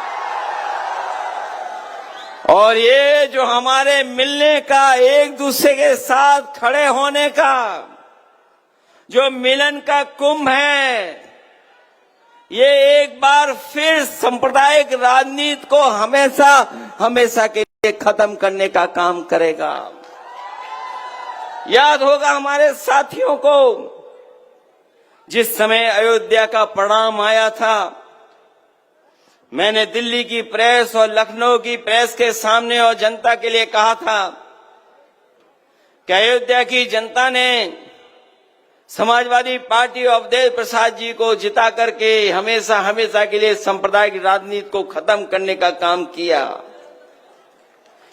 और ये जो हमारे मिलने का, एक दूसरे के साथ खड़े होने का जो मिलन का कुंभ है, ये एक बार फिर सांप्रदायिक राजनीति को हमेशा हमेशा के लिए खत्म करने का काम करेगा। याद होगा हमारे साथियों को, जिस समय अयोध्या का परिणाम आया था, मैंने दिल्ली की प्रेस और लखनऊ की प्रेस के सामने और जनता के लिए कहा था कि अयोध्या की जनता ने समाजवादी पार्टी अवधेश प्रसाद जी को जिता करके हमेशा हमेशा के लिए सांप्रदायिक राजनीति को खत्म करने का काम किया।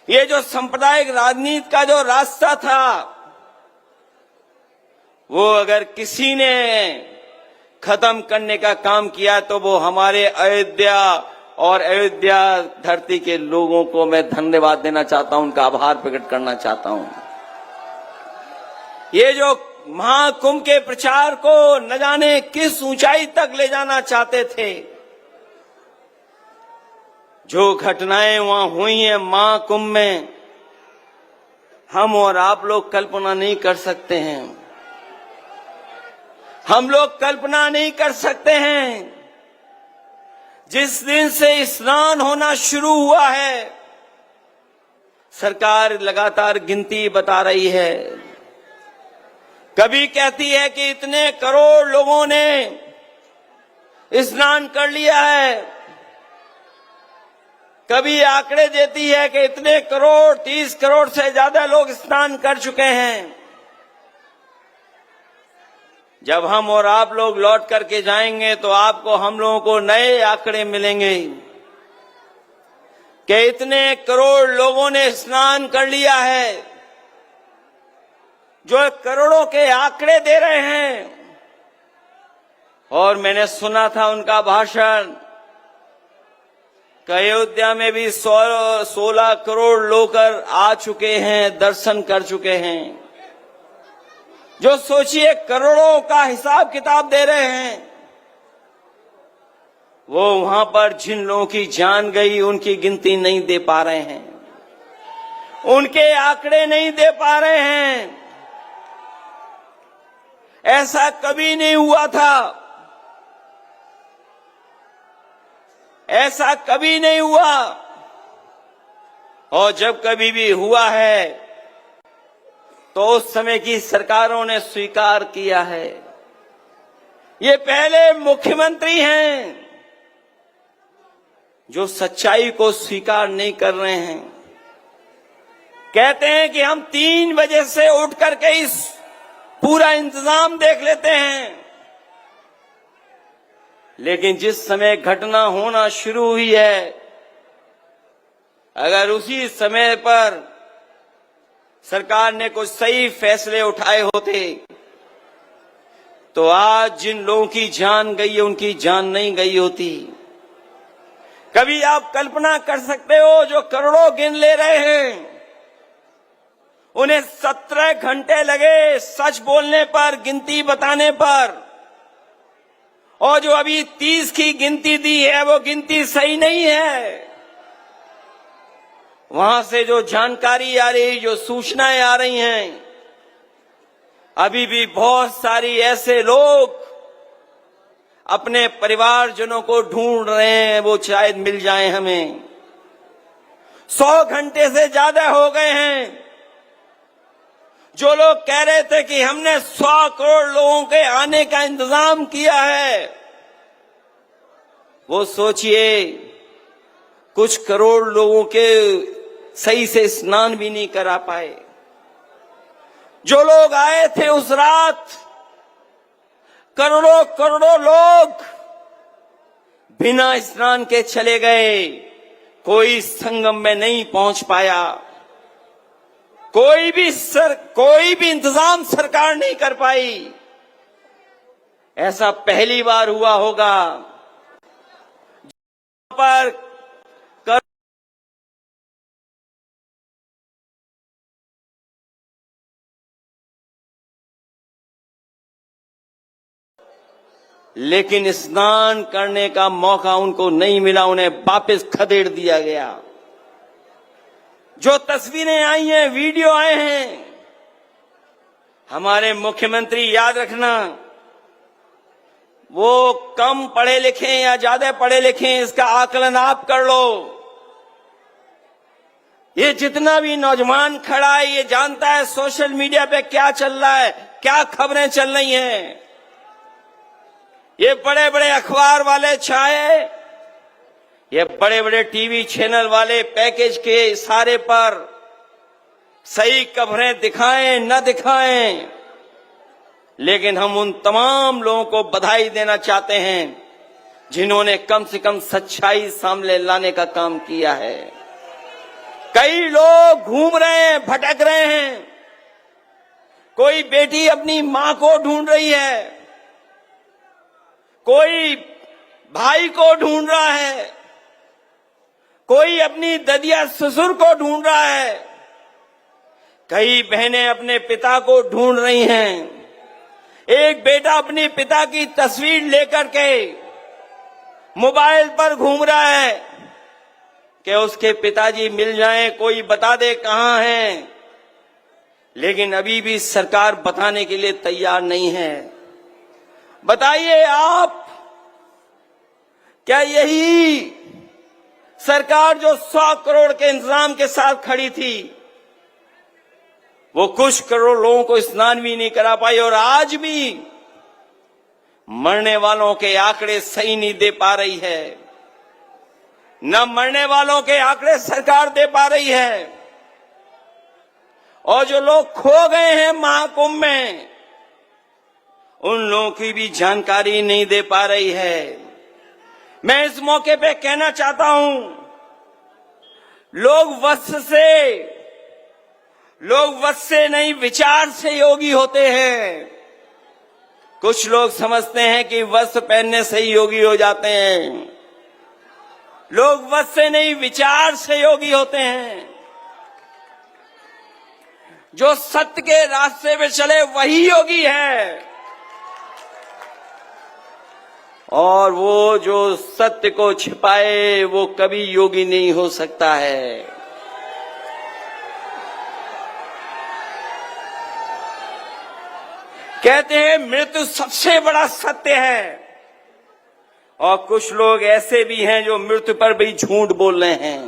ये जो सांप्रदायिक राजनीति का जो रास्ता था, वो अगर किसी ने खत्म करने का काम किया तो वो हमारे अयोध्या और अयोध्या धरती के लोगों को मैं धन्यवाद देना चाहता हूं, उनका आभार प्रकट करना चाहता हूं। ये जो महाकुंभ के प्रचार को न जाने किस ऊंचाई तक ले जाना चाहते थे, जो घटनाएं वहां हुई हैं महाकुंभ में, हम और आप लोग कल्पना नहीं कर सकते हैं। हम लोग कल्पना नहीं कर सकते हैं। जिस दिन से स्नान होना शुरू हुआ है, सरकार लगातार गिनती बता रही है। कभी कहती है कि इतने करोड़ लोगों ने स्नान कर लिया है, कभी आंकड़े देती है कि इतने करोड़, 30 करोड़ से ज्यादा लोग स्नान कर चुके हैं। जब हम और आप लोग लौट करके जाएंगे तो आपको, हम लोगों को नए आंकड़े मिलेंगे कि इतने करोड़ लोगों ने स्नान कर लिया है। जो करोड़ों के आंकड़े दे रहे हैं, और मैंने सुना था उनका भाषण अयोध्या में भी 16 करोड़ लोग आ चुके हैं, दर्शन कर चुके हैं। जो सोचिए करोड़ों का हिसाब किताब दे रहे हैं, वो वहां पर जिन लोगों की जान गई उनकी गिनती नहीं दे पा रहे हैं, उनके आंकड़े नहीं दे पा रहे हैं। ऐसा कभी नहीं हुआ था, ऐसा कभी नहीं हुआ, और जब कभी भी हुआ है तो उस समय की सरकारों ने स्वीकार किया है। ये पहले मुख्यमंत्री हैं जो सच्चाई को स्वीकार नहीं कर रहे हैं। कहते हैं कि हम 3 बजे से उठ करके इस पूरा इंतजाम देख लेते हैं, लेकिन जिस समय घटना होना शुरू हुई है, अगर उसी समय पर सरकार ने कुछ सही फैसले उठाए होते तो आज जिन लोगों की जान गई है उनकी जान नहीं गई होती। कभी आप कल्पना कर सकते हो जो करोड़ों गिन ले रहे हैं, उन्हें 17 घंटे लगे सच बोलने पर, गिनती बताने पर, और जो अभी 30 की गिनती दी है वो गिनती सही नहीं है। वहां से जो जानकारी आ रही, जो सूचनाएं आ रही हैं, अभी भी बहुत सारी ऐसे लोग अपने परिवारजनों को ढूंढ रहे हैं, वो शायद मिल जाएं हमें। 100 घंटे से ज्यादा हो गए हैं। जो लोग कह रहे थे कि हमने 100 करोड़ लोगों के आने का इंतजाम किया है, वो सोचिए कुछ करोड़ लोगों के सही से स्नान भी नहीं करा पाए। जो लोग आए थे उस रात, करोड़ों करोड़ों लोग बिना स्नान के चले गए। कोई संगम में नहीं पहुंच पाया। कोई भी इंतजाम सरकार नहीं कर पाई। ऐसा पहली बार हुआ होगा पर लेकिन स्नान करने का मौका उनको नहीं मिला, उन्हें वापस खदेड़ दिया गया। जो तस्वीरें आई हैं, वीडियो आए हैं, हमारे मुख्यमंत्री याद रखना, वो कम पढ़े लिखे या ज्यादा पढ़े लिखे इसका आकलन आप कर लो। ये जितना भी नौजवान खड़ा है ये जानता है सोशल मीडिया पे क्या चल रहा है, क्या खबरें चल रही हैं। ये बड़े बड़े अखबार वाले चाहे ये बड़े बड़े टीवी चैनल वाले पैकेज के इशारे पर सही खबरें दिखाएं न दिखाएं, लेकिन हम उन तमाम लोगों को बधाई देना चाहते हैं जिन्होंने कम से कम सच्चाई सामने लाने का काम किया है। कई लोग घूम रहे हैं, भटक रहे हैं। कोई बेटी अपनी मां को ढूंढ रही है, कोई भाई को ढूंढ रहा है, कोई अपनी ददिया ससुर को ढूंढ रहा है, कई बहनें अपने पिता को ढूंढ रही हैं। एक बेटा अपने पिता की तस्वीर लेकर के मोबाइल पर घूम रहा है कि उसके पिताजी मिल जाएं, कोई बता दे कहां हैं, लेकिन अभी भी सरकार बताने के लिए तैयार नहीं है। बताइए आप, क्या यही सरकार जो 100 करोड़ के इंतजाम के साथ खड़ी थी, वो कुछ करोड़ लोगों को स्नान भी नहीं करा पाई, और आज भी मरने वालों के आंकड़े सही नहीं दे पा रही है। न मरने वालों के आंकड़े सरकार दे पा रही है, और जो लोग खो गए हैं महाकुंभ में, उन लोगों की भी जानकारी नहीं दे पा रही है। मैं इस मौके पे कहना चाहता हूं, लोग वश से नहीं विचार से योगी होते हैं। कुछ लोग समझते हैं कि वस्त्र पहनने से ही योगी हो जाते हैं। लोग वत से नहीं विचार से योगी होते हैं। जो सत्य के रास्ते पे चले वही योगी है, और वो जो सत्य को छिपाए वो कभी योगी नहीं हो सकता है। कहते हैं मृत्यु सबसे बड़ा सत्य है, और कुछ लोग ऐसे भी हैं जो मृत्यु पर भी झूठ बोल रहे हैं।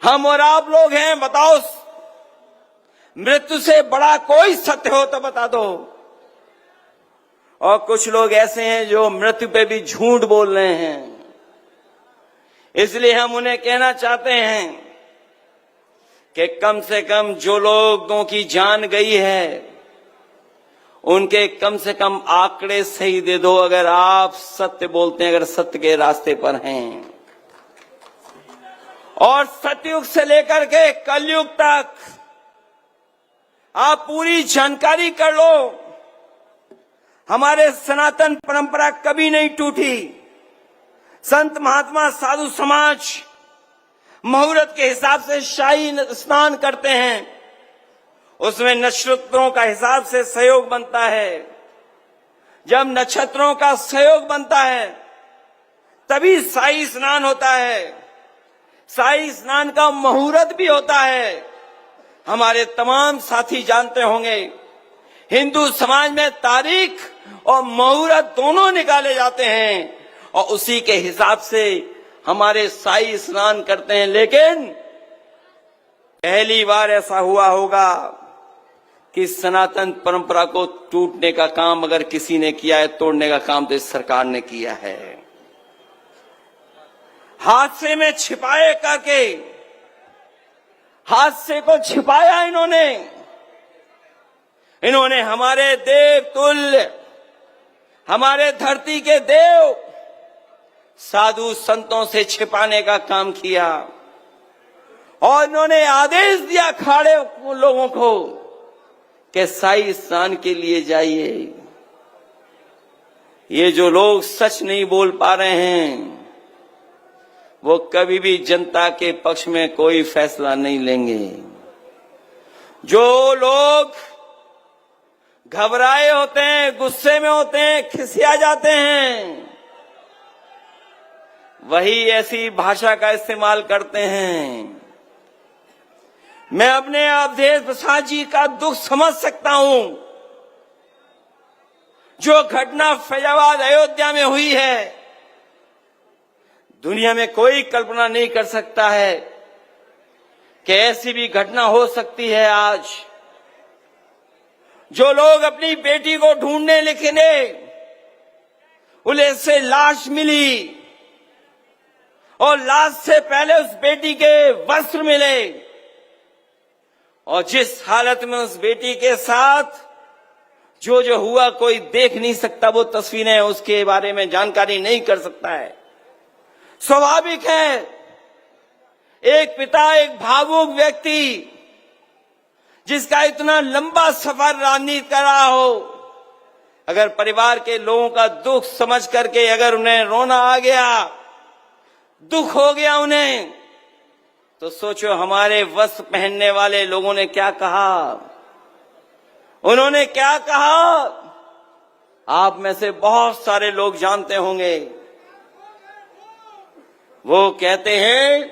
हम और आप लोग हैं, बताओ मृत्यु से बड़ा कोई सत्य हो तो बता दो। और कुछ लोग ऐसे हैं जो मृत्यु पे भी झूठ बोल रहे हैं। इसलिए हम उन्हें कहना चाहते हैं कि कम से कम जो लोगों की जान गई है उनके कम से कम आंकड़े सही दे दो, अगर आप सत्य बोलते हैं, अगर सत्य के रास्ते पर हैं। और सतयुग से लेकर के कलयुग तक आप पूरी जानकारी कर लो, हमारे सनातन परंपरा कभी नहीं टूटी। संत महात्मा साधु समाज मुहूर्त के हिसाब से शाही स्नान करते हैं, उसमें नक्षत्रों का हिसाब से सहयोग बनता है। जब नक्षत्रों का सहयोग बनता है तभी शाही स्नान होता है। शाही स्नान का मुहूर्त भी होता है। हमारे तमाम साथी जानते होंगे, हिंदू समाज में तारीख और मुहूर्त दोनों निकाले जाते हैं, और उसी के हिसाब से हमारे शाही स्नान करते हैं। लेकिन पहली बार ऐसा हुआ होगा कि सनातन परंपरा को टूटने का काम अगर किसी ने किया है, तोड़ने का काम तो इस सरकार ने किया है। हादसे में छिपाए करके हादसे को छिपाया इन्होंने हमारे देव तुल्य, हमारे धरती के देव साधु संतों से छिपाने का काम किया, और इन्होंने आदेश दिया अखाड़े लोगों को कि शाही स्नान के लिए जाइए। ये जो लोग सच नहीं बोल पा रहे हैं वो कभी भी जनता के पक्ष में कोई फैसला नहीं लेंगे। जो लोग घबराए होते हैं, गुस्से में होते हैं, खिसिया जाते हैं, वही ऐसी भाषा का इस्तेमाल करते हैं। मैं अपने अवधेश प्रसाद जी का दुख समझ सकता हूं। जो घटना फैजाबाद अयोध्या में हुई है, दुनिया में कोई कल्पना नहीं कर सकता है कि ऐसी भी घटना हो सकती है। आज जो लोग अपनी बेटी को ढूंढने निकले, उन्हें से लाश मिली, और लाश से पहले उस बेटी के वस्त्र मिले, और जिस हालत में उस बेटी के साथ जो जो हुआ कोई देख नहीं सकता, वो तस्वीरें उसके बारे में जानकारी नहीं कर सकता है। स्वाभाविक है एक पिता, एक भावुक व्यक्ति जिसका इतना लंबा सफर राजनीति कर रहा हो, अगर परिवार के लोगों का दुख समझ करके अगर उन्हें रोना आ गया, दुख हो गया उन्हें, तो सोचो हमारे वस्त्र पहनने वाले लोगों ने क्या कहा। उन्होंने क्या कहा, आप में से बहुत सारे लोग जानते होंगे। वो कहते हैं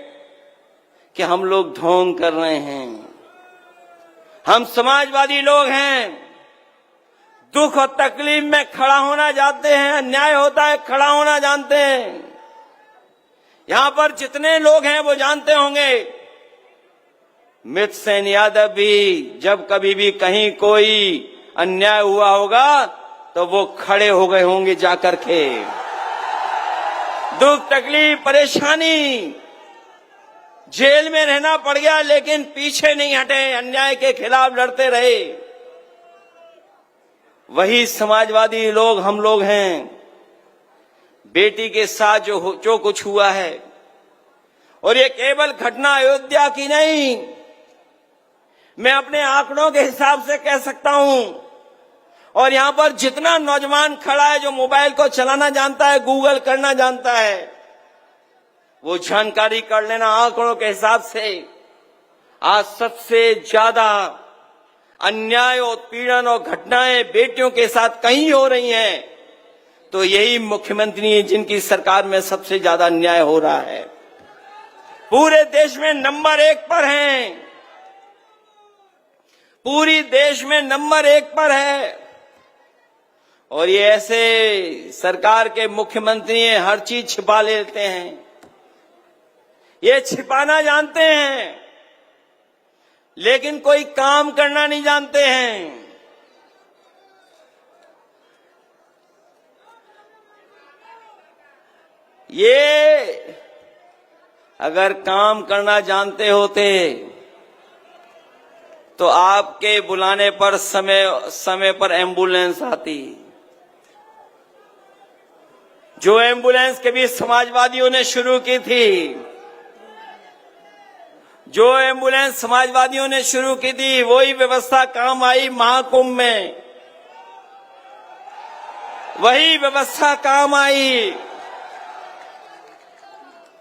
कि हम लोग ढोंग कर रहे हैं, हम समाजवादी लोग हैं, दुख और तकलीफ में खड़ा होना जानते हैं, अन्याय होता है खड़ा होना जानते हैं। यहां पर जितने लोग हैं वो जानते होंगे, मित्रसेन यादव भी जब कभी भी कहीं कोई अन्याय हुआ होगा तो वो खड़े हो गए होंगे जाकर के। दुख तकलीफ परेशानी, जेल में रहना पड़ गया लेकिन पीछे नहीं हटे, अन्याय के खिलाफ लड़ते रहे। वही समाजवादी लोग हम लोग हैं। बेटी के साथ जो कुछ हुआ है, और ये केवल घटना अयोध्या की नहीं, मैं अपने आंकड़ों के हिसाब से कह सकता हूं, और यहां पर जितना नौजवान खड़ा है जो मोबाइल को चलाना जानता है, गूगल करना जानता है, वो जानकारी कर लेना। आंकड़ों के हिसाब से आज सबसे ज्यादा अन्याय और पीड़न और घटनाएं बेटियों के साथ कहीं हो रही हैं, तो यही मुख्यमंत्री हैं जिनकी सरकार में सबसे ज्यादा अन्याय हो रहा है। पूरे देश में नंबर 1 पर हैं, पूरी देश में नंबर 1 पर है। और ये ऐसे सरकार के मुख्यमंत्री हैं, हर चीज छिपा लेते हैं, ये छिपाना जानते हैं, लेकिन कोई काम करना नहीं जानते हैं। ये अगर काम करना जानते होते तो आपके बुलाने पर समय पर एम्बुलेंस आती। जो एम्बुलेंस कभी समाजवादियों ने शुरू की थी, जो एम्बुलेंस समाजवादियों ने शुरू की थी, वही व्यवस्था काम आई महाकुंभ में, वही व्यवस्था काम आई।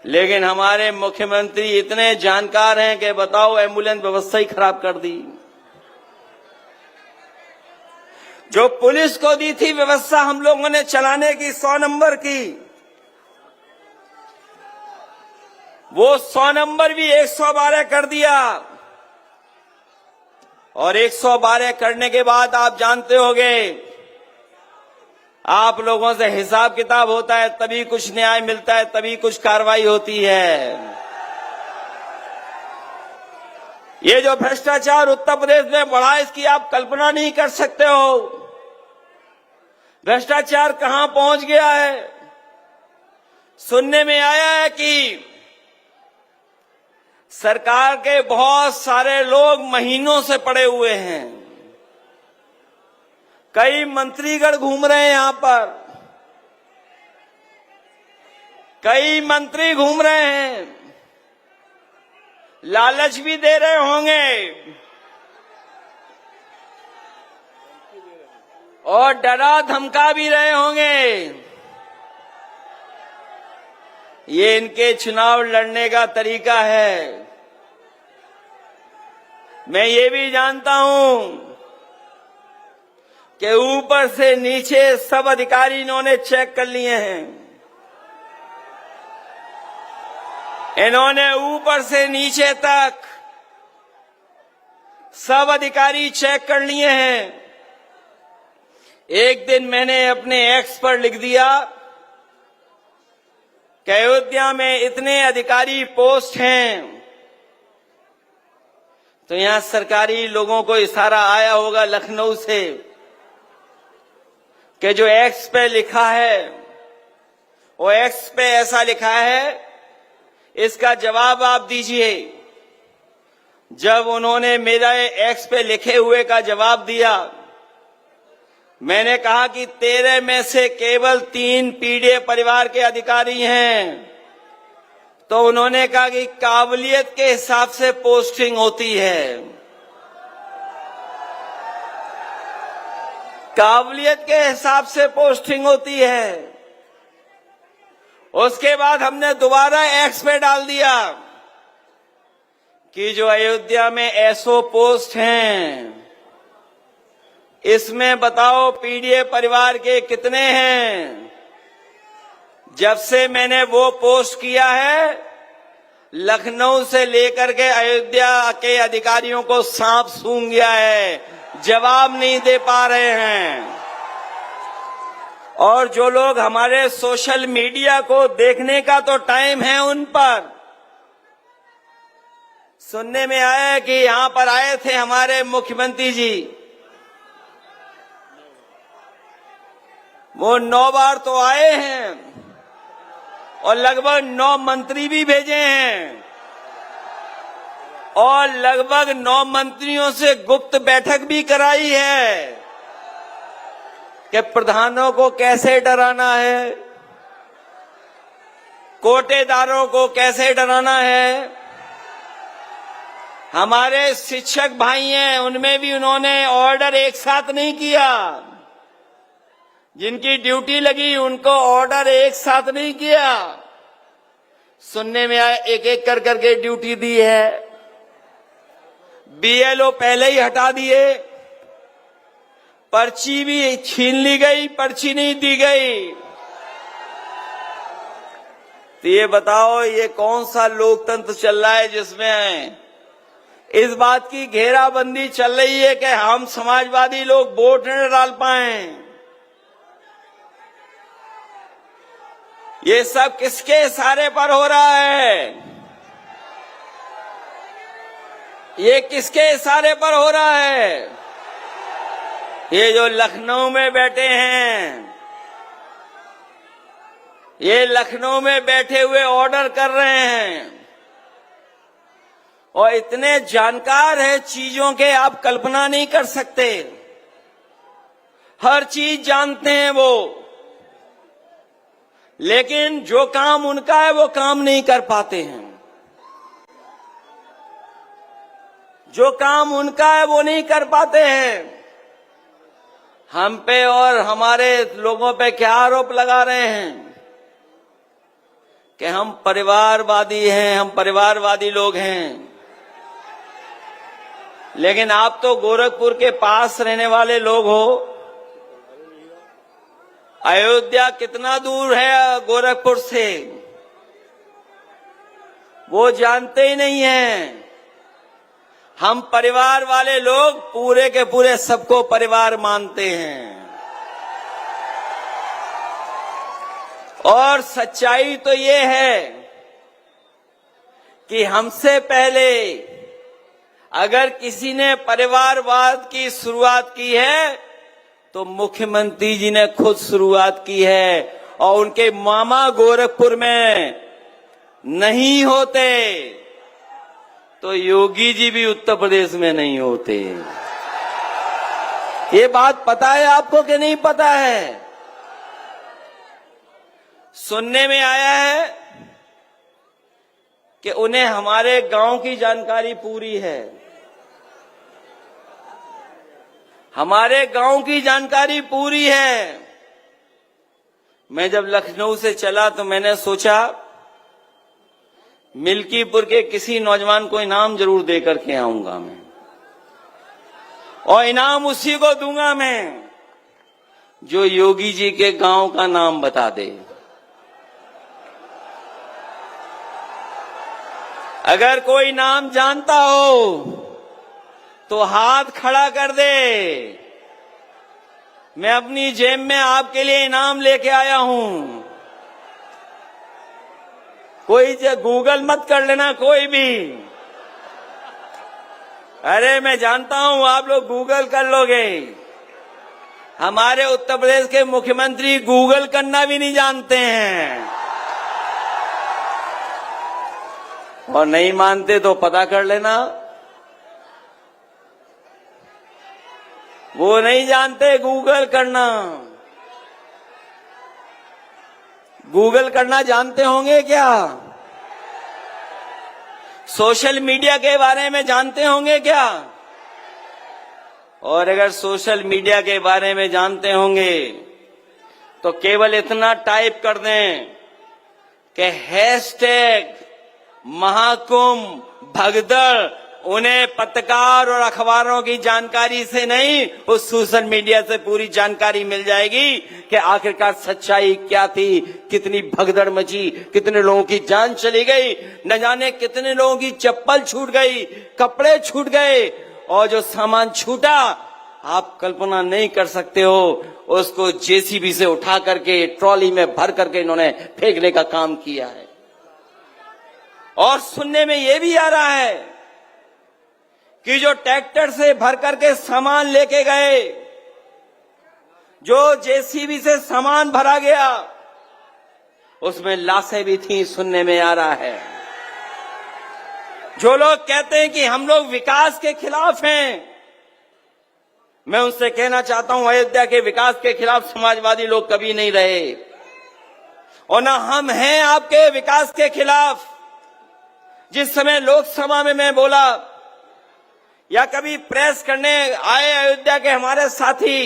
लेकिन हमारे मुख्यमंत्री इतने जानकार हैं कि बताओ, एम्बुलेंस व्यवस्था ही खराब कर दी। जो पुलिस को दी थी व्यवस्था हम लोगों ने चलाने की 100 नंबर की, वो 100 नंबर भी 112 कर दिया। और 112 करने के बाद आप जानते होंगे, आप लोगों से हिसाब किताब होता है, तभी कुछ न्याय मिलता है, तभी कुछ कार्रवाई होती है। ये जो भ्रष्टाचार उत्तर प्रदेश में बढ़ा, इसकी आप कल्पना नहीं कर सकते हो। भ्रष्टाचार कहां पहुंच गया है। सुनने में आया है कि सरकार के बहुत सारे लोग महीनों से पड़े हुए हैं। कई मंत्रीगण घूम रहे हैं यहां पर, कई मंत्री घूम रहे हैं, लालच भी दे रहे होंगे और डरा धमका भी रहे होंगे। ये इनके चुनाव लड़ने का तरीका है। मैं ये भी जानता हूं कि ऊपर से नीचे सब अधिकारी इन्होंने चेक कर लिए हैं। इन्होंने ऊपर से नीचे तक सब अधिकारी चेक कर लिए हैं। एक दिन मैंने अपने एक्स पर लिख दिया कि अयोध्या में इतने अधिकारी पोस्ट हैं, तो यहां सरकारी लोगों को इशारा आया होगा लखनऊ से कि जो एक्स पे लिखा है, वो एक्स पे ऐसा लिखा है, इसका जवाब आप दीजिए। जब उन्होंने मेरा एक्स पे लिखे हुए का जवाब दिया, मैंने कहा कि 13 में से केवल 3 पीडीए परिवार के अधिकारी हैं। तो उन्होंने कहा कि काबिलियत के हिसाब से पोस्टिंग होती है। काबिलियत के हिसाब से पोस्टिंग होती है। उसके बाद हमने दोबारा एक्स पे डाल दिया कि जो अयोध्या में एसओ पोस्ट हैं, इसमें बताओ पीडीए परिवार के कितने हैं। जब से मैंने वो पोस्ट किया है, लखनऊ से लेकर के अयोध्या के अधिकारियों को सांप सूंघ गया है, जवाब नहीं दे पा रहे हैं। और जो लोग हमारे सोशल मीडिया को देखने का तो टाइम है, उन पर सुनने में आया है कि यहां पर आए थे हमारे मुख्यमंत्री जी, वो 9 बार तो आए हैं और लगभग 9 मंत्री भी भेजे हैं और लगभग 9 मंत्रियों से गुप्त बैठक भी कराई है कि प्रधानों को कैसे डराना है, कोटेदारों को कैसे डराना है। हमारे शिक्षक भाई हैं, उनमें भी उन्होंने ऑर्डर एक साथ नहीं किया। जिनकी ड्यूटी लगी उनको ऑर्डर एक साथ नहीं किया। सुनने में आया एक एक कर करके ड्यूटी दी है, बीएलओ पहले ही हटा दिए, पर्ची भी छीन ली गई, पर्ची नहीं दी गई। तो ये बताओ ये कौन सा लोकतंत्र चल रहा है जिसमें इस बात की घेराबंदी चल रही है कि हम समाजवादी लोग वोट न डाल पाए। ये सब किसके इशारे पर हो रहा है? ये किसके इशारे पर हो रहा है? ये जो लखनऊ में बैठे हैं, ये लखनऊ में बैठे हुए ऑर्डर कर रहे हैं और इतने जानकार है चीजों के आप कल्पना नहीं कर सकते। हर चीज जानते हैं वो, लेकिन जो काम उनका है वो काम नहीं कर पाते हैं। जो काम उनका है वो नहीं कर पाते हैं। हम पे और हमारे लोगों पे क्या आरोप लगा रहे हैं कि हम परिवारवादी हैं, हम परिवारवादी लोग हैं। लेकिन आप तो गोरखपुर के पास रहने वाले लोग हो। अयोध्या कितना दूर है गोरखपुर से, वो जानते ही नहीं हैं। हम परिवार वाले लोग पूरे के पूरे सबको परिवार मानते हैं। और सच्चाई तो ये है कि हमसे पहले अगर किसी ने परिवारवाद की शुरुआत की है तो मुख्यमंत्री जी ने खुद शुरुआत की है। और उनके मामा गोरखपुर में नहीं होते तो योगी जी भी उत्तर प्रदेश में नहीं होते। ये बात पता है आपको कि नहीं पता है? सुनने में आया है कि उन्हें हमारे गांव की जानकारी पूरी है। हमारे गांव की जानकारी पूरी है। मैं जब लखनऊ से चला तो मैंने सोचा मिल्कीपुर के किसी नौजवान को इनाम जरूर दे करके आऊंगा मैं, और इनाम उसी को दूंगा मैं जो योगी जी के गांव का नाम बता दे। अगर कोई नाम जानता हो तो हाथ खड़ा कर दे। मैं अपनी जेब में आपके लिए इनाम लेके आया हूं। कोई गूगल मत कर लेना कोई भी। अरे मैं जानता हूं आप लोग गूगल कर लोगे। हमारे उत्तर प्रदेश के मुख्यमंत्री गूगल करना भी नहीं जानते हैं। और नहीं मानते तो पता कर लेना। वो नहीं जानते गूगल करना। गूगल करना जानते होंगे क्या? सोशल मीडिया के बारे में जानते होंगे क्या? और अगर सोशल मीडिया के बारे में जानते होंगे तो केवल इतना टाइप कर दें कि हैशटैग महाकुंभ भगदड़। उन्हें पत्रकार और अखबारों की जानकारी से नहीं, उस सोशल मीडिया से पूरी जानकारी मिल जाएगी कि आखिरकार सच्चाई क्या थी, कितनी भगदड़ मची, कितने लोगों की जान चली गई, न जाने कितने लोगों की चप्पल छूट गई, कपड़े छूट गए, और जो सामान छूटा आप कल्पना नहीं कर सकते हो। उसको जेसीबी से उठा करके ट्रॉली में भर करके इन्होंने फेंकने का काम किया है। और सुनने में यह भी आ रहा है कि जो ट्रैक्टर से भर करके सामान लेके गए, जो जेसीबी से सामान भरा गया, उसमें लाशें भी थी, सुनने में आ रहा है। जो लोग कहते हैं कि हम लोग विकास के खिलाफ हैं, मैं उनसे कहना चाहता हूं अयोध्या के विकास के खिलाफ समाजवादी लोग कभी नहीं रहे, और ना हम हैं आपके विकास के खिलाफ। जिस समय लोकसभा में मैं बोला या कभी प्रेस करने आए अयोध्या के हमारे साथी,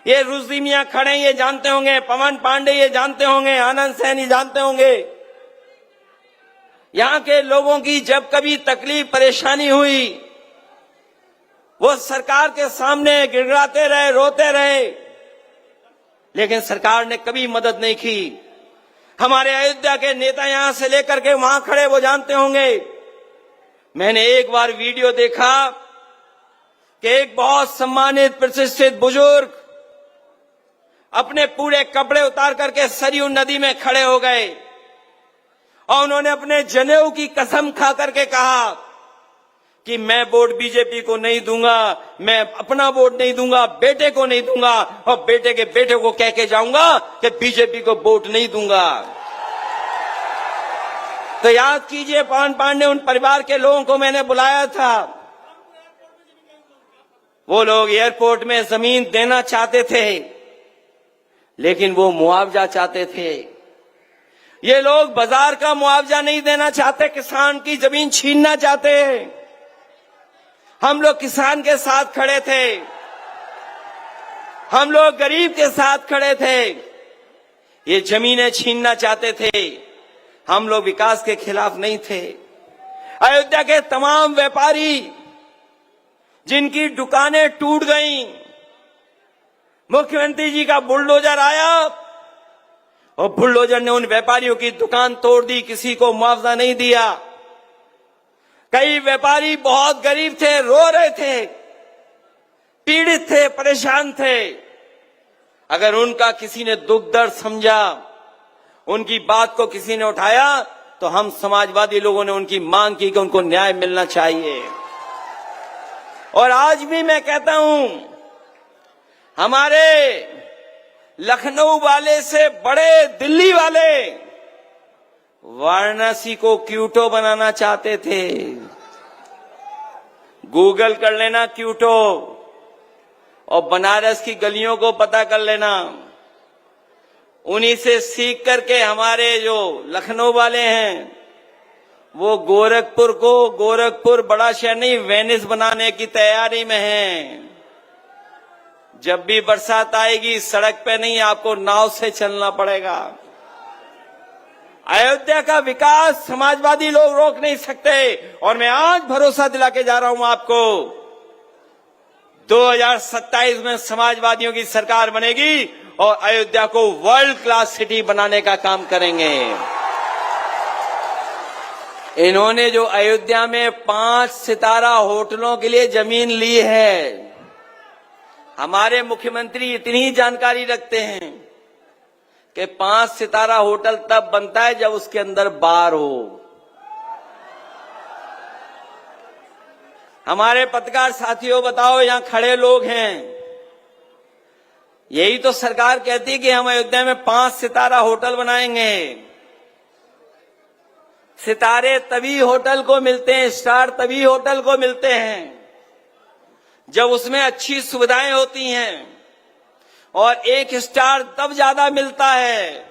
ये रुचि मियां खड़े ये जानते होंगे, पवन पांडे ये जानते होंगे, आनंद सैनी जानते होंगे, यहाँ के लोगों की जब कभी तकलीफ परेशानी हुई, वो सरकार के सामने गिड़गिड़ाते रहे, रोते रहे, लेकिन सरकार ने कभी मदद नहीं की। हमारे अयोध्या के नेता यहां से लेकर के वहां खड़े, वो जानते होंगे। मैंने एक बार वीडियो देखा कि एक बहुत सम्मानित प्रतिष्ठित बुजुर्ग अपने पूरे कपड़े उतार करके सरयू नदी में खड़े हो गए और उन्होंने अपने जनेऊ की कसम खा करके कहा कि मैं वोट बीजेपी को नहीं दूंगा, मैं अपना वोट नहीं दूंगा, बेटे को नहीं दूंगा, और बेटे के बेटे को कह के जाऊंगा कि बीजेपी को वोट नहीं दूंगा। तो याद कीजिए, पवन पांडे उन परिवार के लोगों को मैंने बुलाया था। वो लोग एयरपोर्ट में जमीन देना चाहते थे, लेकिन वो मुआवजा चाहते थे। ये लोग बाजार का मुआवजा नहीं देना चाहते, किसान की जमीन छीनना चाहते हैं। हम लोग किसान के साथ खड़े थे, हम लोग गरीब के साथ खड़े थे। ये जमीनें छीनना चाहते थे, हम लोग विकास के खिलाफ नहीं थे। अयोध्या के तमाम व्यापारी जिनकी दुकानें टूट गईं, मुख्यमंत्री जी का बुलडोजर आया और बुलडोजर ने उन व्यापारियों की दुकान तोड़ दी, किसी को मुआवजा नहीं दिया। कई व्यापारी बहुत गरीब थे, रो रहे थे, पीड़ित थे, परेशान थे। अगर उनका किसी ने दुख दर्द समझा, उनकी बात को किसी ने उठाया, तो हम समाजवादी लोगों ने उनकी मांग की कि उनको न्याय मिलना चाहिए। और आज भी मैं कहता हूं, हमारे लखनऊ वाले से बड़े दिल्ली वाले वाराणसी को क्यूटो बनाना चाहते थे। गूगल कर लेना क्यूटो और बनारस की गलियों को पता कर लेना। उन्हीं से सीख करके हमारे जो लखनऊ वाले हैं, वो गोरखपुर बड़ा शहर नहीं, वेनिस बनाने की तैयारी में हैं। जब भी बरसात आएगी, सड़क पे नहीं, आपको नाव से चलना पड़ेगा। अयोध्या का विकास समाजवादी लोग रोक नहीं सकते। और मैं आज भरोसा दिला के जा रहा हूं आपको, 2027 में समाजवादियों की सरकार बनेगी और अयोध्या को वर्ल्ड क्लास सिटी बनाने का काम करेंगे। इन्होंने जो अयोध्या में 5 सितारा होटलों के लिए जमीन ली है, हमारे मुख्यमंत्री इतनी जानकारी रखते हैं कि 5 सितारा होटल तब बनता है जब उसके अंदर बार हो। हमारे पत्रकार साथियों, बताओ, यहां खड़े लोग हैं, यही तो सरकार कहती है कि हम अयोध्या में 5 सितारा होटल बनाएंगे। सितारे तभी होटल को मिलते हैं, स्टार तभी होटल को मिलते हैं जब उसमें अच्छी सुविधाएं होती हैं। और 1 स्टार तब ज्यादा मिलता है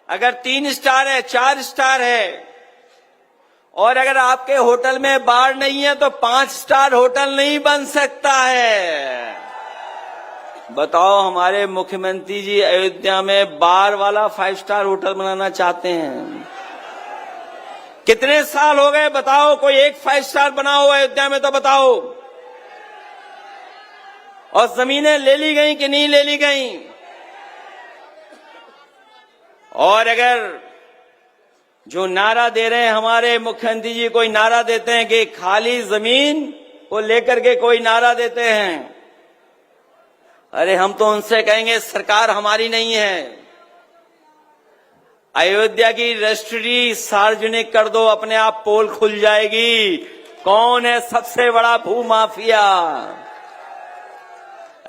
अगर 3 स्टार है, 4 स्टार है। और अगर आपके होटल में बार नहीं है तो 5 स्टार होटल नहीं बन सकता है। बताओ, हमारे मुख्यमंत्री जी अयोध्या में बार वाला 5 स्टार होटल बनाना चाहते हैं। कितने साल हो गए बताओ, कोई एक 5 स्टार बना हो अयोध्या में तो बताओ। और जमीनें ले ली गई कि नहीं ले ली गई। और अगर जो नारा दे रहे हैं हमारे मुख्यमंत्री जी, कोई नारा देते हैं कि खाली जमीन को लेकर के कोई नारा देते हैं, अरे हम तो उनसे कहेंगे सरकार हमारी नहीं है, अयोध्या की रजिस्ट्री सार्वजनिक कर दो, अपने आप पोल खुल जाएगी। कौन है सबसे बड़ा भूमाफिया?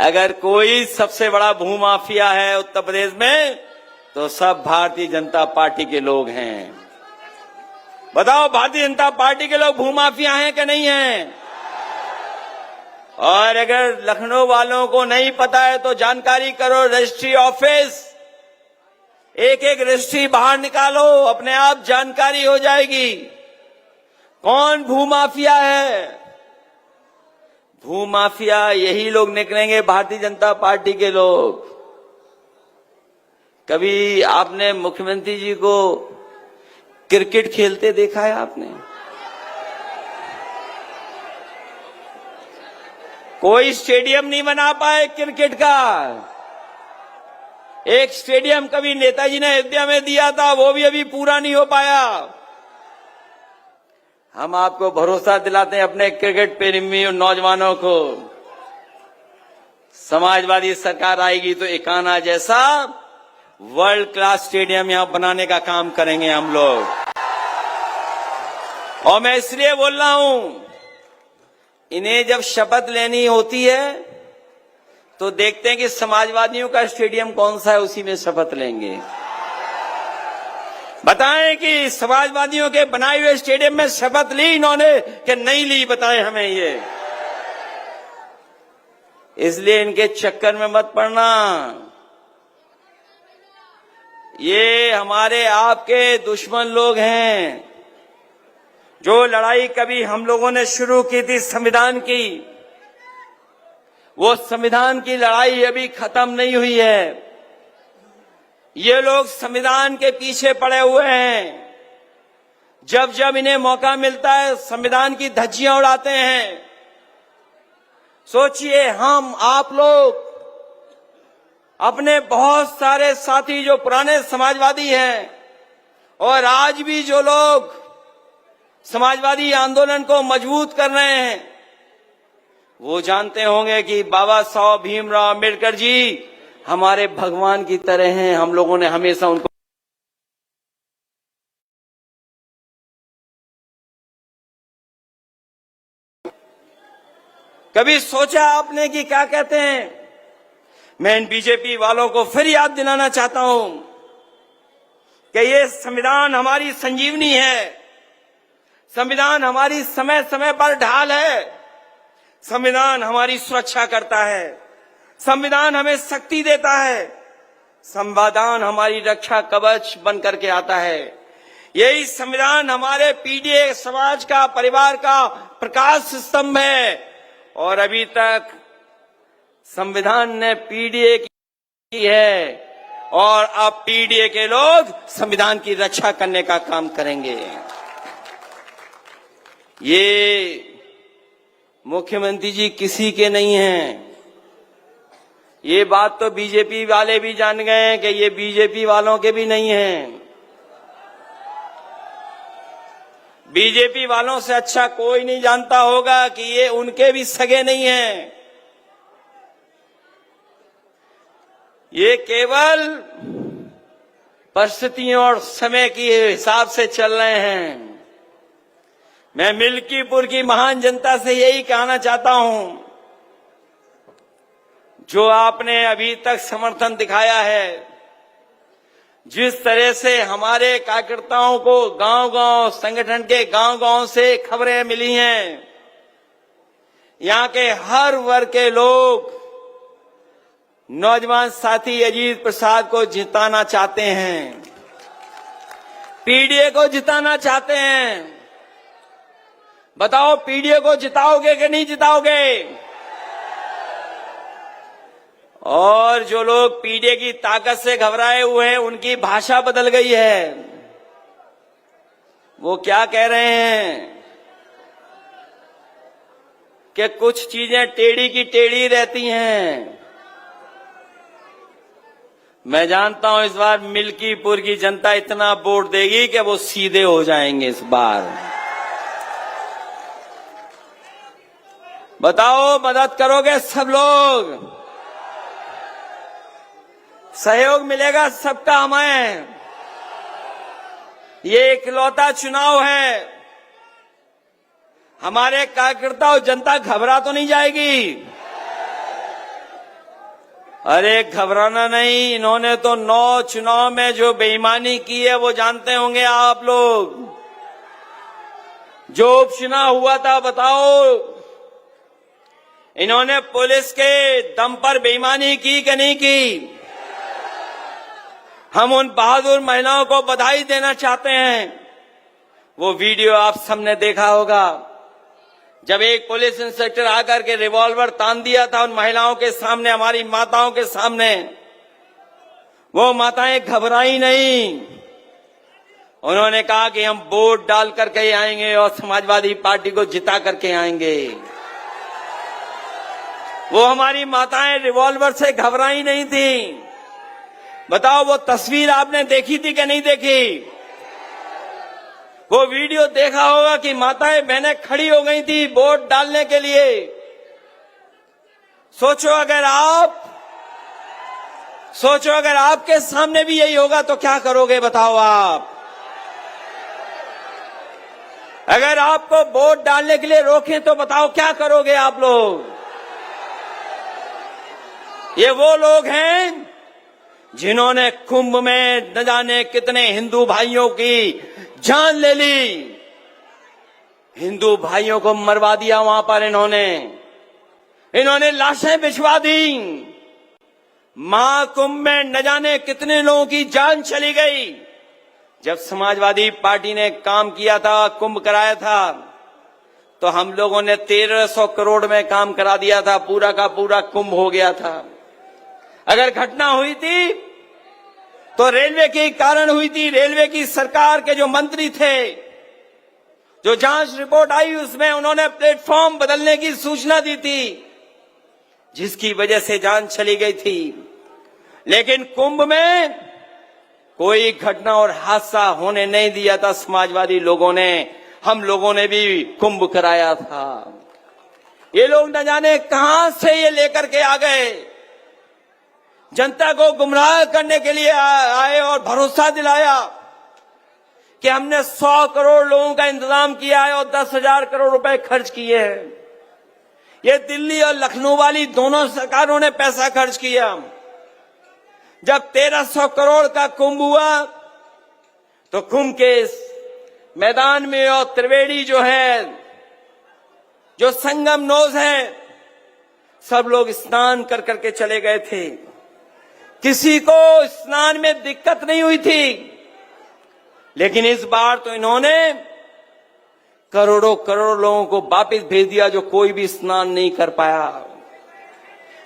अगर कोई सबसे बड़ा भूमाफिया है उत्तर प्रदेश में तो सब भारतीय जनता पार्टी के लोग हैं। बताओ, भारतीय जनता पार्टी के लोग भूमाफिया हैं कि नहीं हैं? और अगर लखनऊ वालों को नहीं पता है तो जानकारी करो, रजिस्ट्री ऑफिस, एक एक रजिस्ट्री बाहर निकालो, अपने आप जानकारी हो जाएगी कौन भूमाफिया है। भूमाफिया यही लोग निकलेंगे, भारतीय जनता पार्टी के लोग। कभी आपने मुख्यमंत्री जी को क्रिकेट खेलते देखा है आपने? कोई स्टेडियम नहीं बना पाए क्रिकेट का। एक स्टेडियम कभी नेताजी ने अयोध्या में दिया था, वो भी अभी पूरा नहीं हो पाया। हम आपको भरोसा दिलाते हैं अपने क्रिकेट प्रेमी और नौजवानों को, समाजवादी सरकार आएगी तो एकाना जैसा वर्ल्ड क्लास स्टेडियम यहां बनाने का काम करेंगे हम लोग। और मैं इसलिए बोल रहा हूं, इन्हें जब शपथ लेनी होती है तो देखते हैं कि समाजवादियों का स्टेडियम कौन सा है, उसी में शपथ लेंगे। बताएं कि समाजवादियों के बनाए हुए स्टेडियम में शपथ ली इन्होंने कि नहीं ली, बताएं हमें ये। इसलिए इनके चक्कर में मत पड़ना। ये हमारे आपके दुश्मन लोग हैं। जो लड़ाई कभी हम लोगों ने शुरू की थी संविधान की, वो संविधान की लड़ाई अभी खत्म नहीं हुई है। ये लोग संविधान के पीछे पड़े हुए हैं। जब जब इन्हें मौका मिलता है संविधान की धज्जियां उड़ाते हैं। सोचिए, हम आप लोग अपने बहुत सारे साथी जो पुराने समाजवादी हैं और आज भी जो लोग समाजवादी आंदोलन को मजबूत कर रहे हैं, वो जानते होंगे कि बाबा साहब भीमराव अम्बेडकर जी हमारे भगवान की तरह हैं। हम लोगों ने हमेशा उनको कभी सोचा आपने कि क्या कहते हैं? मैं इन बीजेपी वालों को फिर याद दिलाना चाहता हूं कि ये संविधान हमारी संजीवनी है। संविधान हमारी समय समय पर ढाल है। संविधान हमारी सुरक्षा करता है। संविधान हमें शक्ति देता है। संविधान हमारी रक्षा कवच बन करके आता है। यही संविधान हमारे पीढ़ी समाज का, परिवार का प्रकाश स्तंभ है। और अभी तक संविधान ने पीडीए की है और अब पीडीए के लोग संविधान की रक्षा करने का काम करेंगे। ये मुख्यमंत्री जी किसी के नहीं हैं। ये बात तो बीजेपी वाले भी जान गए हैं कि ये बीजेपी वालों के भी नहीं हैं। बीजेपी वालों से अच्छा कोई नहीं जानता होगा कि ये उनके भी सगे नहीं हैं। ये केवल परिस्थितियों और समय के हिसाब से चल रहे हैं। मैं मिल्कीपुर की महान जनता से यही कहना चाहता हूं, जो आपने अभी तक समर्थन दिखाया है, जिस तरह से हमारे कार्यकर्ताओं को गांव-गांव, संगठन के गांव-गांव से खबरें मिली हैं, यहां के हर वर्ग के लोग नौजवान साथी अजीत प्रसाद को जिताना चाहते हैं, पीडीए को जिताना चाहते हैं। बताओ, पीडीए को जिताओगे कि नहीं जिताओगे? और जो लोग पीडीए की ताकत से घबराए हुए हैं, उनकी भाषा बदल गई है। वो क्या कह रहे हैं कि कुछ चीजें टेढ़ी की टेढ़ी रहती हैं। मैं जानता हूं इस बार मिल्कीपुर की जनता इतना वोट देगी कि वो सीधे हो जाएंगे इस बार। बताओ, मदद करोगे सब लोग? सहयोग मिलेगा सबका हमें। ये इकलौता चुनाव है। हमारे कार्यकर्ता और जनता घबरा तो नहीं जाएगी? अरे घबराना नहीं। इन्होंने तो 9 चुनाव में जो बेईमानी की है वो जानते होंगे आप लोग। जो उपचुनाव हुआ था, बताओ इन्होंने पुलिस के दम पर बेईमानी की कि नहीं की? हम उन बहादुर महिलाओं को बधाई देना चाहते हैं। वो वीडियो आप सबने देखा होगा, जब एक पुलिस इंस्पेक्टर आकर के रिवॉल्वर तान दिया था उन महिलाओं के सामने, हमारी माताओं के सामने। वो माताएं घबराई नहीं, उन्होंने कहा कि हम वोट डाल करके आएंगे और समाजवादी पार्टी को जिता करके आएंगे। वो हमारी माताएं रिवॉल्वर से घबराई नहीं थी। बताओ वो तस्वीर आपने देखी थी कि नहीं देखी? वो वीडियो देखा होगा कि माताएं बहनें खड़ी हो गई थी वोट डालने के लिए। सोचो अगर आपके सामने भी यही होगा तो क्या करोगे? बताओ आप। अगर आपको वोट डालने के लिए रोकें तो बताओ क्या करोगे आप लोग? ये वो लोग हैं जिन्होंने कुंभ में न जाने कितने हिंदू भाइयों की जान ले ली। हिंदू भाइयों को मरवा दिया वहां पर इन्होंने लाशें बिछवा दी। महाकुंभ में न जाने कितने लोगों की जान चली गई। जब समाजवादी पार्टी ने काम किया था, कुंभ कराया था, तो हम लोगों ने 1300 करोड़ में काम करा दिया था। पूरा का पूरा कुंभ हो गया था। अगर घटना हुई थी तो रेलवे के कारण हुई थी। रेलवे की सरकार के जो मंत्री थे, जो जांच रिपोर्ट आई उसमें उन्होंने प्लेटफॉर्म बदलने की सूचना दी थी, जिसकी वजह से जान चली गई थी। लेकिन कुंभ में कोई घटना और हादसा होने नहीं दिया था समाजवादी लोगों ने। हम लोगों ने भी कुंभ कराया था। ये लोग न जाने कहां से ये लेकर के आ गए। जनता को गुमराह करने के लिए आए और भरोसा दिलाया कि हमने 100 करोड़ लोगों का इंतजाम किया है और 10,000 करोड़ रुपए खर्च किए हैं। ये दिल्ली और लखनऊ वाली दोनों सरकारों ने पैसा खर्च किया। जब 1300 करोड़ का कुंभ हुआ तो कुंभ के मैदान में और त्रिवेणी जो है, जो संगम नोज है, सब लोग स्नान कर करके चले गए थे। किसी को स्नान में दिक्कत नहीं हुई थी। लेकिन इस बार तो इन्होंने करोड़ों करोड़ लोगों को वापस भेज दिया जो कोई भी स्नान नहीं कर पाया।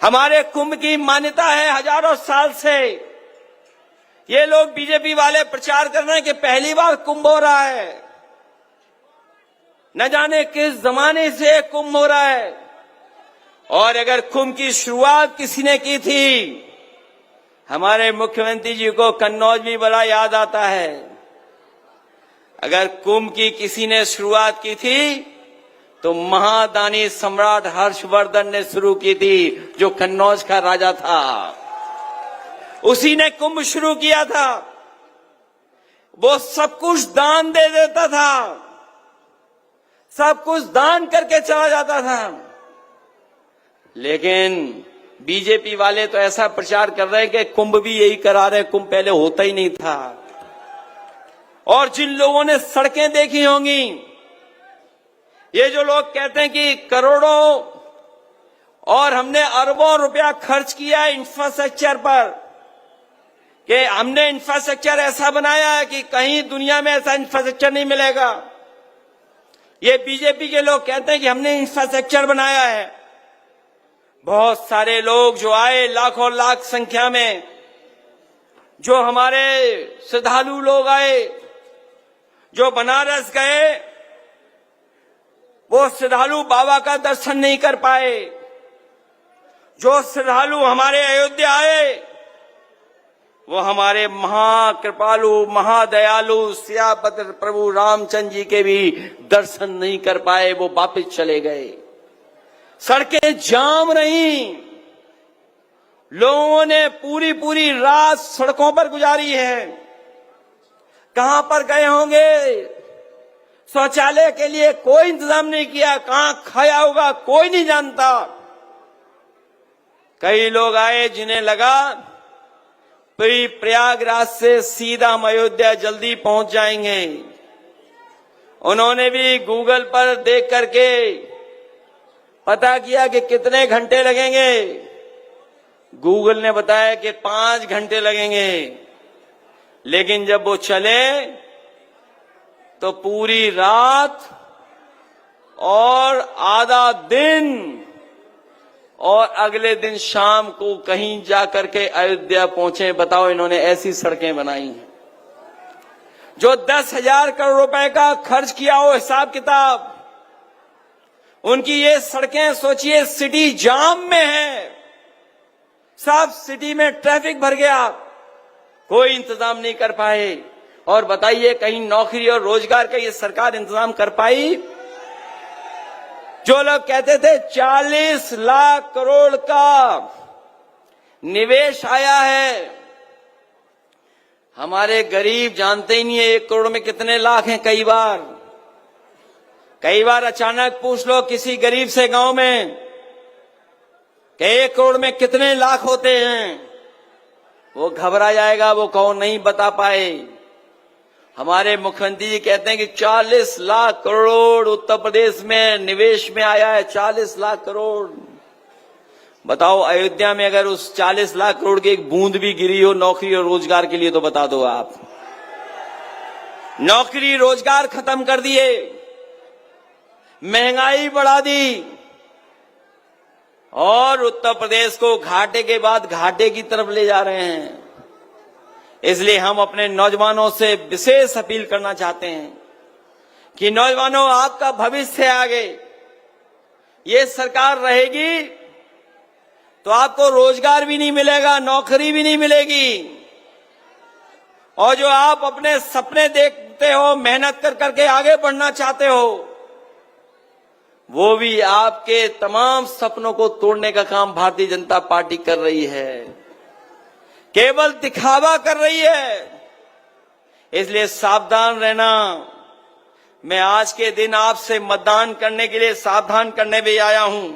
हमारे कुंभ की मान्यता है हजारों साल से। ये लोग बीजेपी वाले प्रचार कर रहे हैं कि पहली बार कुंभ हो रहा है। न जाने किस जमाने से कुंभ हो रहा है। और अगर कुंभ की शुरुआत किसी ने की थी, हमारे मुख्यमंत्री जी को कन्नौज भी बड़ा याद आता है। अगर कुंभ की किसी ने शुरुआत की थी तो महादानी सम्राट हर्षवर्धन ने शुरू की थी, जो कन्नौज का राजा था। उसी ने कुंभ शुरू किया था। वो सब कुछ दान दे देता था, सब कुछ दान करके चला जाता था। लेकिन बीजेपी वाले तो ऐसा प्रचार कर रहे हैं कि कुंभ भी यही करा रहे, कुंभ पहले होता ही नहीं था। और जिन लोगों ने सड़कें देखी होंगी, ये जो लोग कहते हैं कि करोड़ों और हमने अरबों रुपया खर्च किया है इंफ्रास्ट्रक्चर पर, कि हमने इंफ्रास्ट्रक्चर ऐसा बनाया है कि कहीं दुनिया में ऐसा इंफ्रास्ट्रक्चर नहीं मिलेगा। ये बीजेपी के लोग कहते हैं कि हमने इंफ्रास्ट्रक्चर बनाया है। बहुत सारे लोग जो आए, लाखों लाख संख्या में जो हमारे श्रद्धालु लोग आए, जो बनारस गए, वो श्रद्धालु बाबा का दर्शन नहीं कर पाए। जो श्रद्धालु हमारे अयोध्या आए, वो हमारे महाकृपालु महादयालु सियापत प्रभु रामचंद्र जी के भी दर्शन नहीं कर पाए। वो वापस चले गए। सड़कें जाम रही। लोगों ने पूरी पूरी रात सड़कों पर गुजारी है। कहां पर गए होंगे? शौचालय के लिए कोई इंतजाम नहीं किया। कहां खाया होगा कोई नहीं जानता। कई लोग आए जिन्हें लगा प्रयागराज से सीधा हम अयोध्या जल्दी पहुंच जाएंगे। उन्होंने भी गूगल पर देख करके पता किया कि कितने घंटे लगेंगे। गूगल ने बताया कि 5 घंटे लगेंगे। लेकिन जब वो चले तो पूरी रात और आधा दिन और अगले दिन शाम को कहीं जाकर के अयोध्या पहुंचे। बताओ, इन्होंने ऐसी सड़कें बनाई हैं। जो 10,000 करोड़ रुपए का खर्च किया हो हिसाब किताब, उनकी ये सड़कें सोचिए सिटी जाम में है, सब सिटी में ट्रैफिक भर गया, कोई इंतजाम नहीं कर पाए। और बताइए कहीं नौकरी और रोजगार का ये सरकार इंतजाम कर पाई? जो लोग कहते थे 40 लाख करोड़ का निवेश आया है, हमारे गरीब जानते ही नहीं है 1 करोड़ में कितने लाख हैं। कई बार अचानक पूछ लो किसी गरीब से गांव में कि 1 करोड़ में कितने लाख होते हैं, वो घबरा जाएगा, वो कौन नहीं बता पाए। हमारे मुख्यमंत्री जी कहते हैं कि 40 लाख करोड़ उत्तर प्रदेश में निवेश में आया है, 40 लाख करोड़। बताओ अयोध्या में अगर उस 40 लाख करोड़ की एक बूंद भी गिरी हो नौकरी और रोजगार के लिए तो बता दो आप। नौकरी रोजगार खत्म कर दिए, महंगाई बढ़ा दी और उत्तर प्रदेश को घाटे के बाद घाटे की तरफ ले जा रहे हैं। इसलिए हम अपने नौजवानों से विशेष अपील करना चाहते हैं कि नौजवानों, आपका भविष्य है आगे। ये सरकार रहेगी तो आपको रोजगार भी नहीं मिलेगा, नौकरी भी नहीं मिलेगी, और जो आप अपने सपने देखते हो, मेहनत कर करके आगे बढ़ना चाहते हो, वो भी आपके तमाम सपनों को तोड़ने का काम भारतीय जनता पार्टी कर रही है, केवल दिखावा कर रही है। इसलिए सावधान रहना। मैं आज के दिन आपसे मतदान करने के लिए सावधान करने भी आया हूं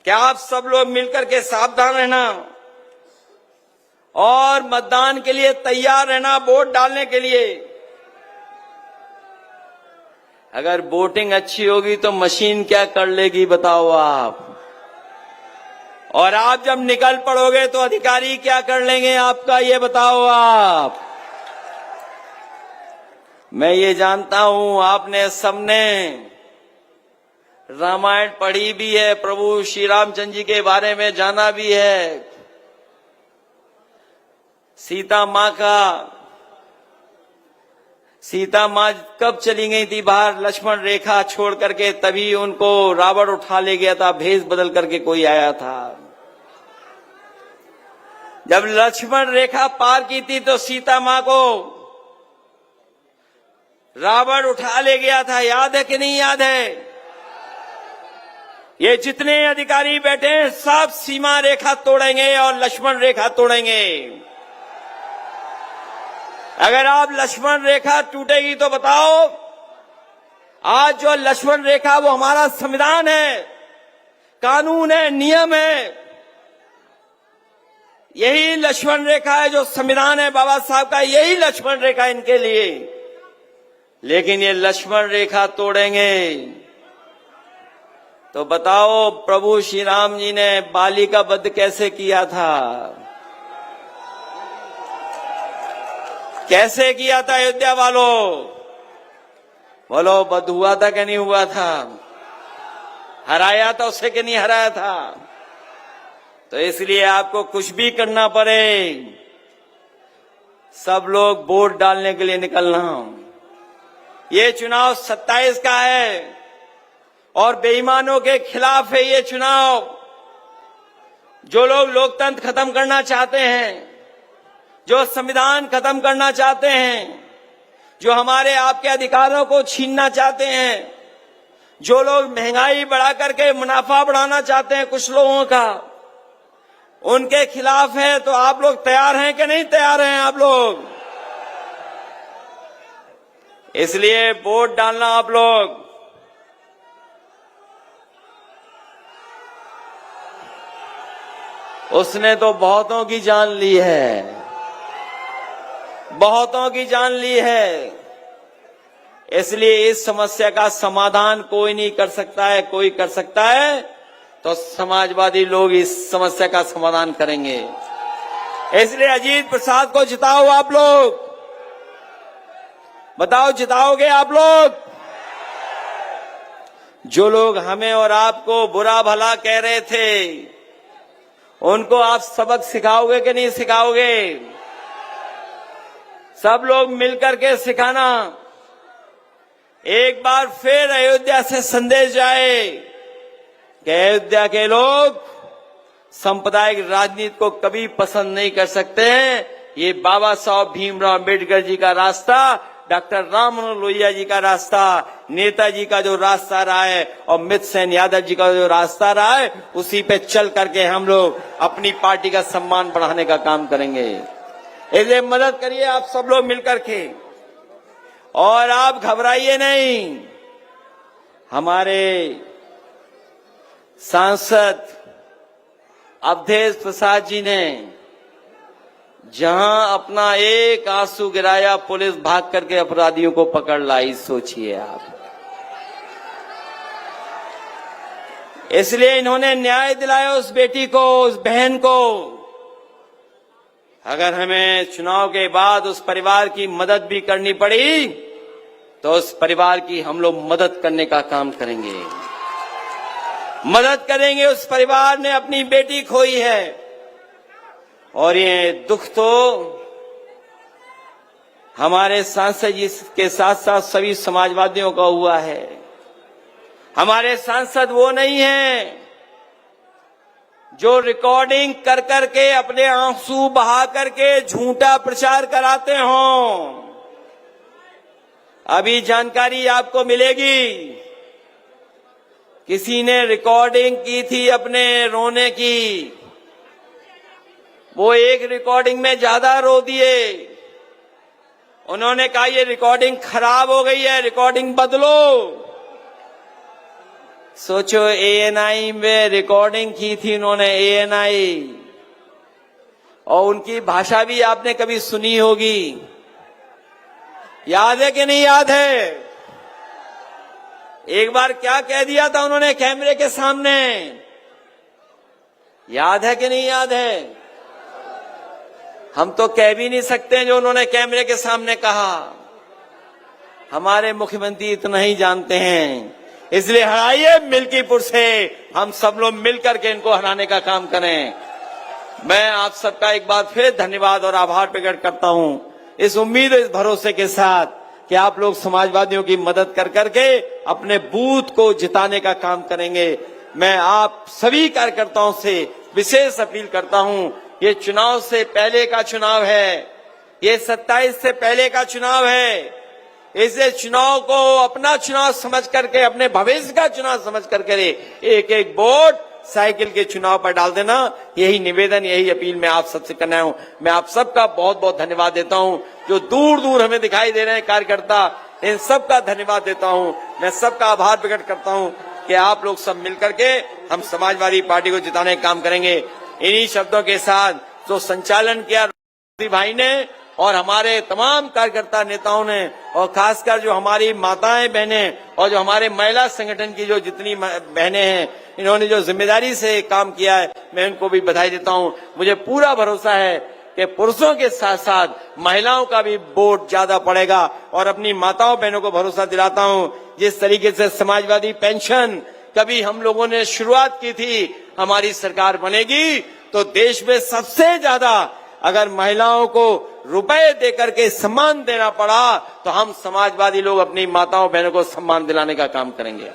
कि आप सब लोग मिलकर के सावधान रहना और मतदान के लिए तैयार रहना, वोट डालने के लिए। अगर वोटिंग अच्छी होगी तो मशीन क्या कर लेगी बताओ आप, और आप जब निकल पड़ोगे तो अधिकारी क्या कर लेंगे आपका, ये बताओ आप। मैं ये जानता हूं आपने सबने रामायण पढ़ी भी है, प्रभु श्री रामचंद्र जी के बारे में जाना भी है। सीता माँ कब चली गई थी बाहर लक्ष्मण रेखा छोड़ करके, तभी उनको रावण उठा ले गया था, भेष बदल करके कोई आया था। जब लक्ष्मण रेखा पार की थी तो सीता माँ को रावण उठा ले गया था, याद है कि नहीं याद है? ये जितने अधिकारी बैठे हैं सब सीमा रेखा तोड़ेंगे और लक्ष्मण रेखा तोड़ेंगे। अगर आप लक्ष्मण रेखा टूटेगी तो बताओ, आज जो लक्ष्मण रेखा वो हमारा संविधान है, कानून है, नियम है, यही लक्ष्मण रेखा है जो संविधान है बाबा साहब का, यही लक्ष्मण रेखा इनके लिए। लेकिन ये लक्ष्मण रेखा तोड़ेंगे तो बताओ प्रभु श्री राम जी ने बाली का वध कैसे किया था, कैसे किया था अयोध्या वालों? बोलो वध हुआ था कि नहीं हुआ था? हराया था उसे कि नहीं हराया था? तो इसलिए आपको कुछ भी करना पड़े, सब लोग वोट डालने के लिए निकलना। ये चुनाव 27 का है और बेईमानों के खिलाफ है ये चुनाव। जो लोग लोकतंत्र खत्म करना चाहते हैं, जो संविधान खत्म करना चाहते हैं, जो हमारे आपके अधिकारों को छीनना चाहते हैं, जो लोग महंगाई बढ़ा करके मुनाफा बढ़ाना चाहते हैं कुछ लोगों का, उनके खिलाफ है। तो आप लोग तैयार हैं कि नहीं तैयार हैं आप लोग? इसलिए वोट डालना आप लोग। उसने तो बहुतों की जान ली है, बहुतों की जान ली है। इसलिए इस समस्या का समाधान कोई नहीं कर सकता है, कोई कर सकता है तो समाजवादी लोग इस समस्या का समाधान करेंगे। इसलिए अजीत प्रसाद को जिताओ आप लोग। बताओ जिताओगे आप लोग? जो लोग हमें और आपको बुरा भला कह रहे थे, उनको आप सबक सिखाओगे कि नहीं सिखाओगे? सब लोग मिलकर के सिखाना। एक बार फिर अयोध्या से संदेश जाए कि अयोध्या के लोग सांप्रदायिक राजनीति को कभी पसंद नहीं कर सकते हैं। ये बाबा साहब भीमराव अम्बेडकर जी का रास्ता, डॉक्टर राम मनोहर लोहिया जी का रास्ता, नेताजी का जो रास्ता रहा है और मित्रसेन यादव जी का जो रास्ता रहा है, उसी पे चल करके हम लोग अपनी पार्टी का सम्मान बढ़ाने का काम करेंगे। इसलिए मदद करिए आप सब लोग मिलकर के, और आप घबराइए नहीं। हमारे सांसद अवधेश प्रसाद जी ने जहां अपना एक आंसू गिराया, पुलिस भाग करके अपराधियों को पकड़ लाई। सोचिए आप। इसलिए इन्होंने न्याय दिलाया उस बेटी को, उस बहन को। अगर हमें चुनाव के बाद उस परिवार की मदद भी करनी पड़ी तो उस परिवार की हम लोग मदद करने का काम करेंगे, मदद करेंगे। उस परिवार ने अपनी बेटी खोई है और ये दुख तो हमारे सांसद जी के साथ साथ सभी समाजवादियों का हुआ है। हमारे सांसद वो नहीं हैं जो रिकॉर्डिंग कर करके अपने आंसू बहा करके झूठा प्रचार कराते हों। अभी जानकारी आपको मिलेगी, किसी ने रिकॉर्डिंग की थी अपने रोने की, वो एक रिकॉर्डिंग में ज्यादा रो दिए। उन्होंने कहा ये रिकॉर्डिंग खराब हो गई है, रिकॉर्डिंग बदलो। सोचो, एएनआई में रिकॉर्डिंग की थी उन्होंने, एएनआई, और उनकी भाषा भी आपने कभी सुनी होगी। याद है कि नहीं याद है? एक बार क्या कह दिया था उन्होंने कैमरे के सामने, याद है कि नहीं याद है? हम तो कह भी नहीं सकते जो उन्होंने कैमरे के सामने कहा। हमारे मुख्यमंत्री इतना ही जानते हैं। इसलिए हराइए मिल्कीपुर से, हम सब लोग मिलकर के इनको हराने का काम करें। मैं आप सबका एक बार फिर धन्यवाद और आभार प्रकट करता हूं, इस उम्मीद और इस भरोसे के साथ कि आप लोग समाजवादियों की मदद कर करके अपने बूथ को जिताने का काम करेंगे। मैं आप सभी कार्यकर्ताओं से विशेष अपील करता हूं, ये चुनाव से पहले का चुनाव है, ये 27 से पहले का चुनाव है। इसलिए चुनाव को अपना चुनाव समझ करके, अपने भविष्य का चुनाव समझ करके एक एक वोट साइकिल के चुनाव पर डाल देना। यही निवेदन, यही अपील मैं आप सबसे करना हूं। मैं आप सबका बहुत बहुत धन्यवाद देता हूं, जो दूर दूर हमें दिखाई दे रहे हैं कार्यकर्ता, इन सबका धन्यवाद देता हूं। मैं सबका आभार प्रकट करता हूं कि आप लोग सब मिलकर के हम समाजवादी पार्टी को जिताने का काम करेंगे। इन्हीं शब्दों के साथ जो संचालन किया भाई ने और हमारे तमाम कार्यकर्ता नेताओं ने, और खासकर जो हमारी माताएं बहनें और जो हमारे महिला संगठन की जो जितनी बहनें हैं, इन्होंने जो जिम्मेदारी से काम किया है, मैं उनको भी बधाई देता हूं। मुझे पूरा भरोसा है कि पुरुषों के साथ साथ महिलाओं का भी वोट ज्यादा पड़ेगा, और अपनी माताओं बहनों को भरोसा दिलाता हूं, जिस तरीके से समाजवादी पेंशन कभी हम लोगों ने शुरुआत की थी, हमारी सरकार बनेगी तो देश में सबसे ज्यादा अगर महिलाओं को रुपए देकर के सम्मान देना पड़ा तो हम समाजवादी लोग अपनी माताओं बहनों को सम्मान दिलाने का काम करेंगे।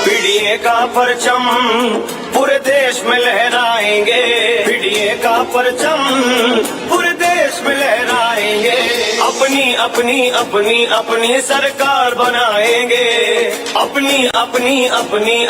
पीडीए का परचम पूरे देश में लहराएंगे, पीडीए का परचम पूरे देश में लहराएंगे। अपनी अपनी अपनी अपनी सरकार बनाएंगे, अपनी अपनी अपनी